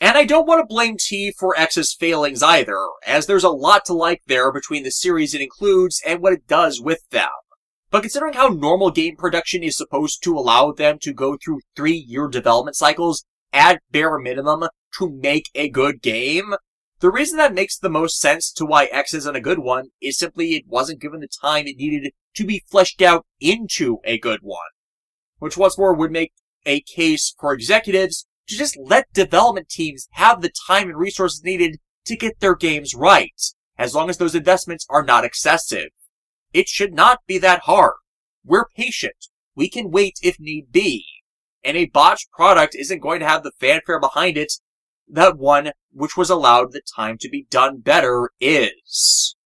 And I don't want to blame T for X's failings either, as there's a lot to like there between the series it includes and what it does with them. But considering how normal game production is supposed to allow them to go through 3-year development cycles at bare minimum to make a good game, the reason that makes the most sense to why X isn't a good one is simply it wasn't given the time it needed to be fleshed out into a good one. Which once more would make a case for executives to just let development teams have the time and resources needed to get their games right, as long as those investments are not excessive. It should not be that hard. We're patient. We can wait if need be. And a botched product isn't going to have the fanfare behind it that one which was allowed the time to be done better is.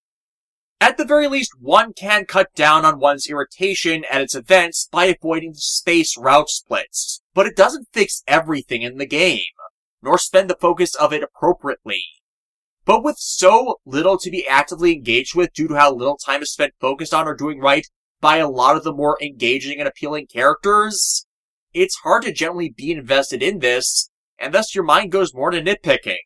At the very least, one can cut down on one's irritation at its events by avoiding the space route splits, but it doesn't fix everything in the game, nor spend the focus of it appropriately. But with so little to be actively engaged with due to how little time is spent focused on or doing right by a lot of the more engaging and appealing characters, it's hard to generally be invested in this, and thus your mind goes more to nitpicking.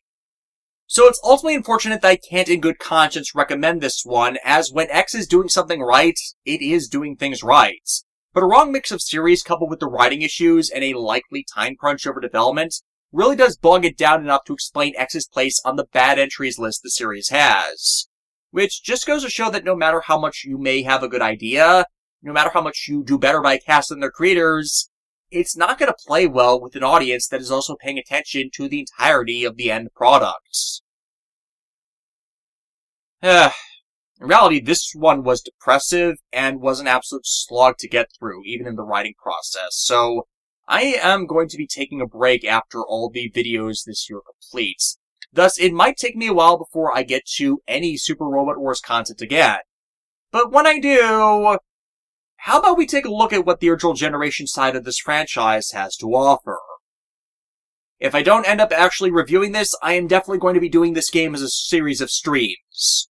So it's ultimately unfortunate that I can't in good conscience recommend this one, as when X is doing something right, it is doing things right. But a wrong mix of series coupled with the writing issues and a likely time crunch over development really does bog it down enough to explain X's place on the bad entries list the series has. Which just goes to show that no matter how much you may have a good idea, no matter how much you do better by casting their creators, it's not going to play well with an audience that is also paying attention to the entirety of the end product. In reality, this one was depressive and was an absolute slog to get through, even in the writing process. So, I am going to be taking a break after all the videos this year completes. Thus, it might take me a while before I get to any Super Robot Wars content again. But when I do, how about we take a look at what the original generation side of this franchise has to offer? If I don't end up actually reviewing this, I am definitely going to be doing this game as a series of streams.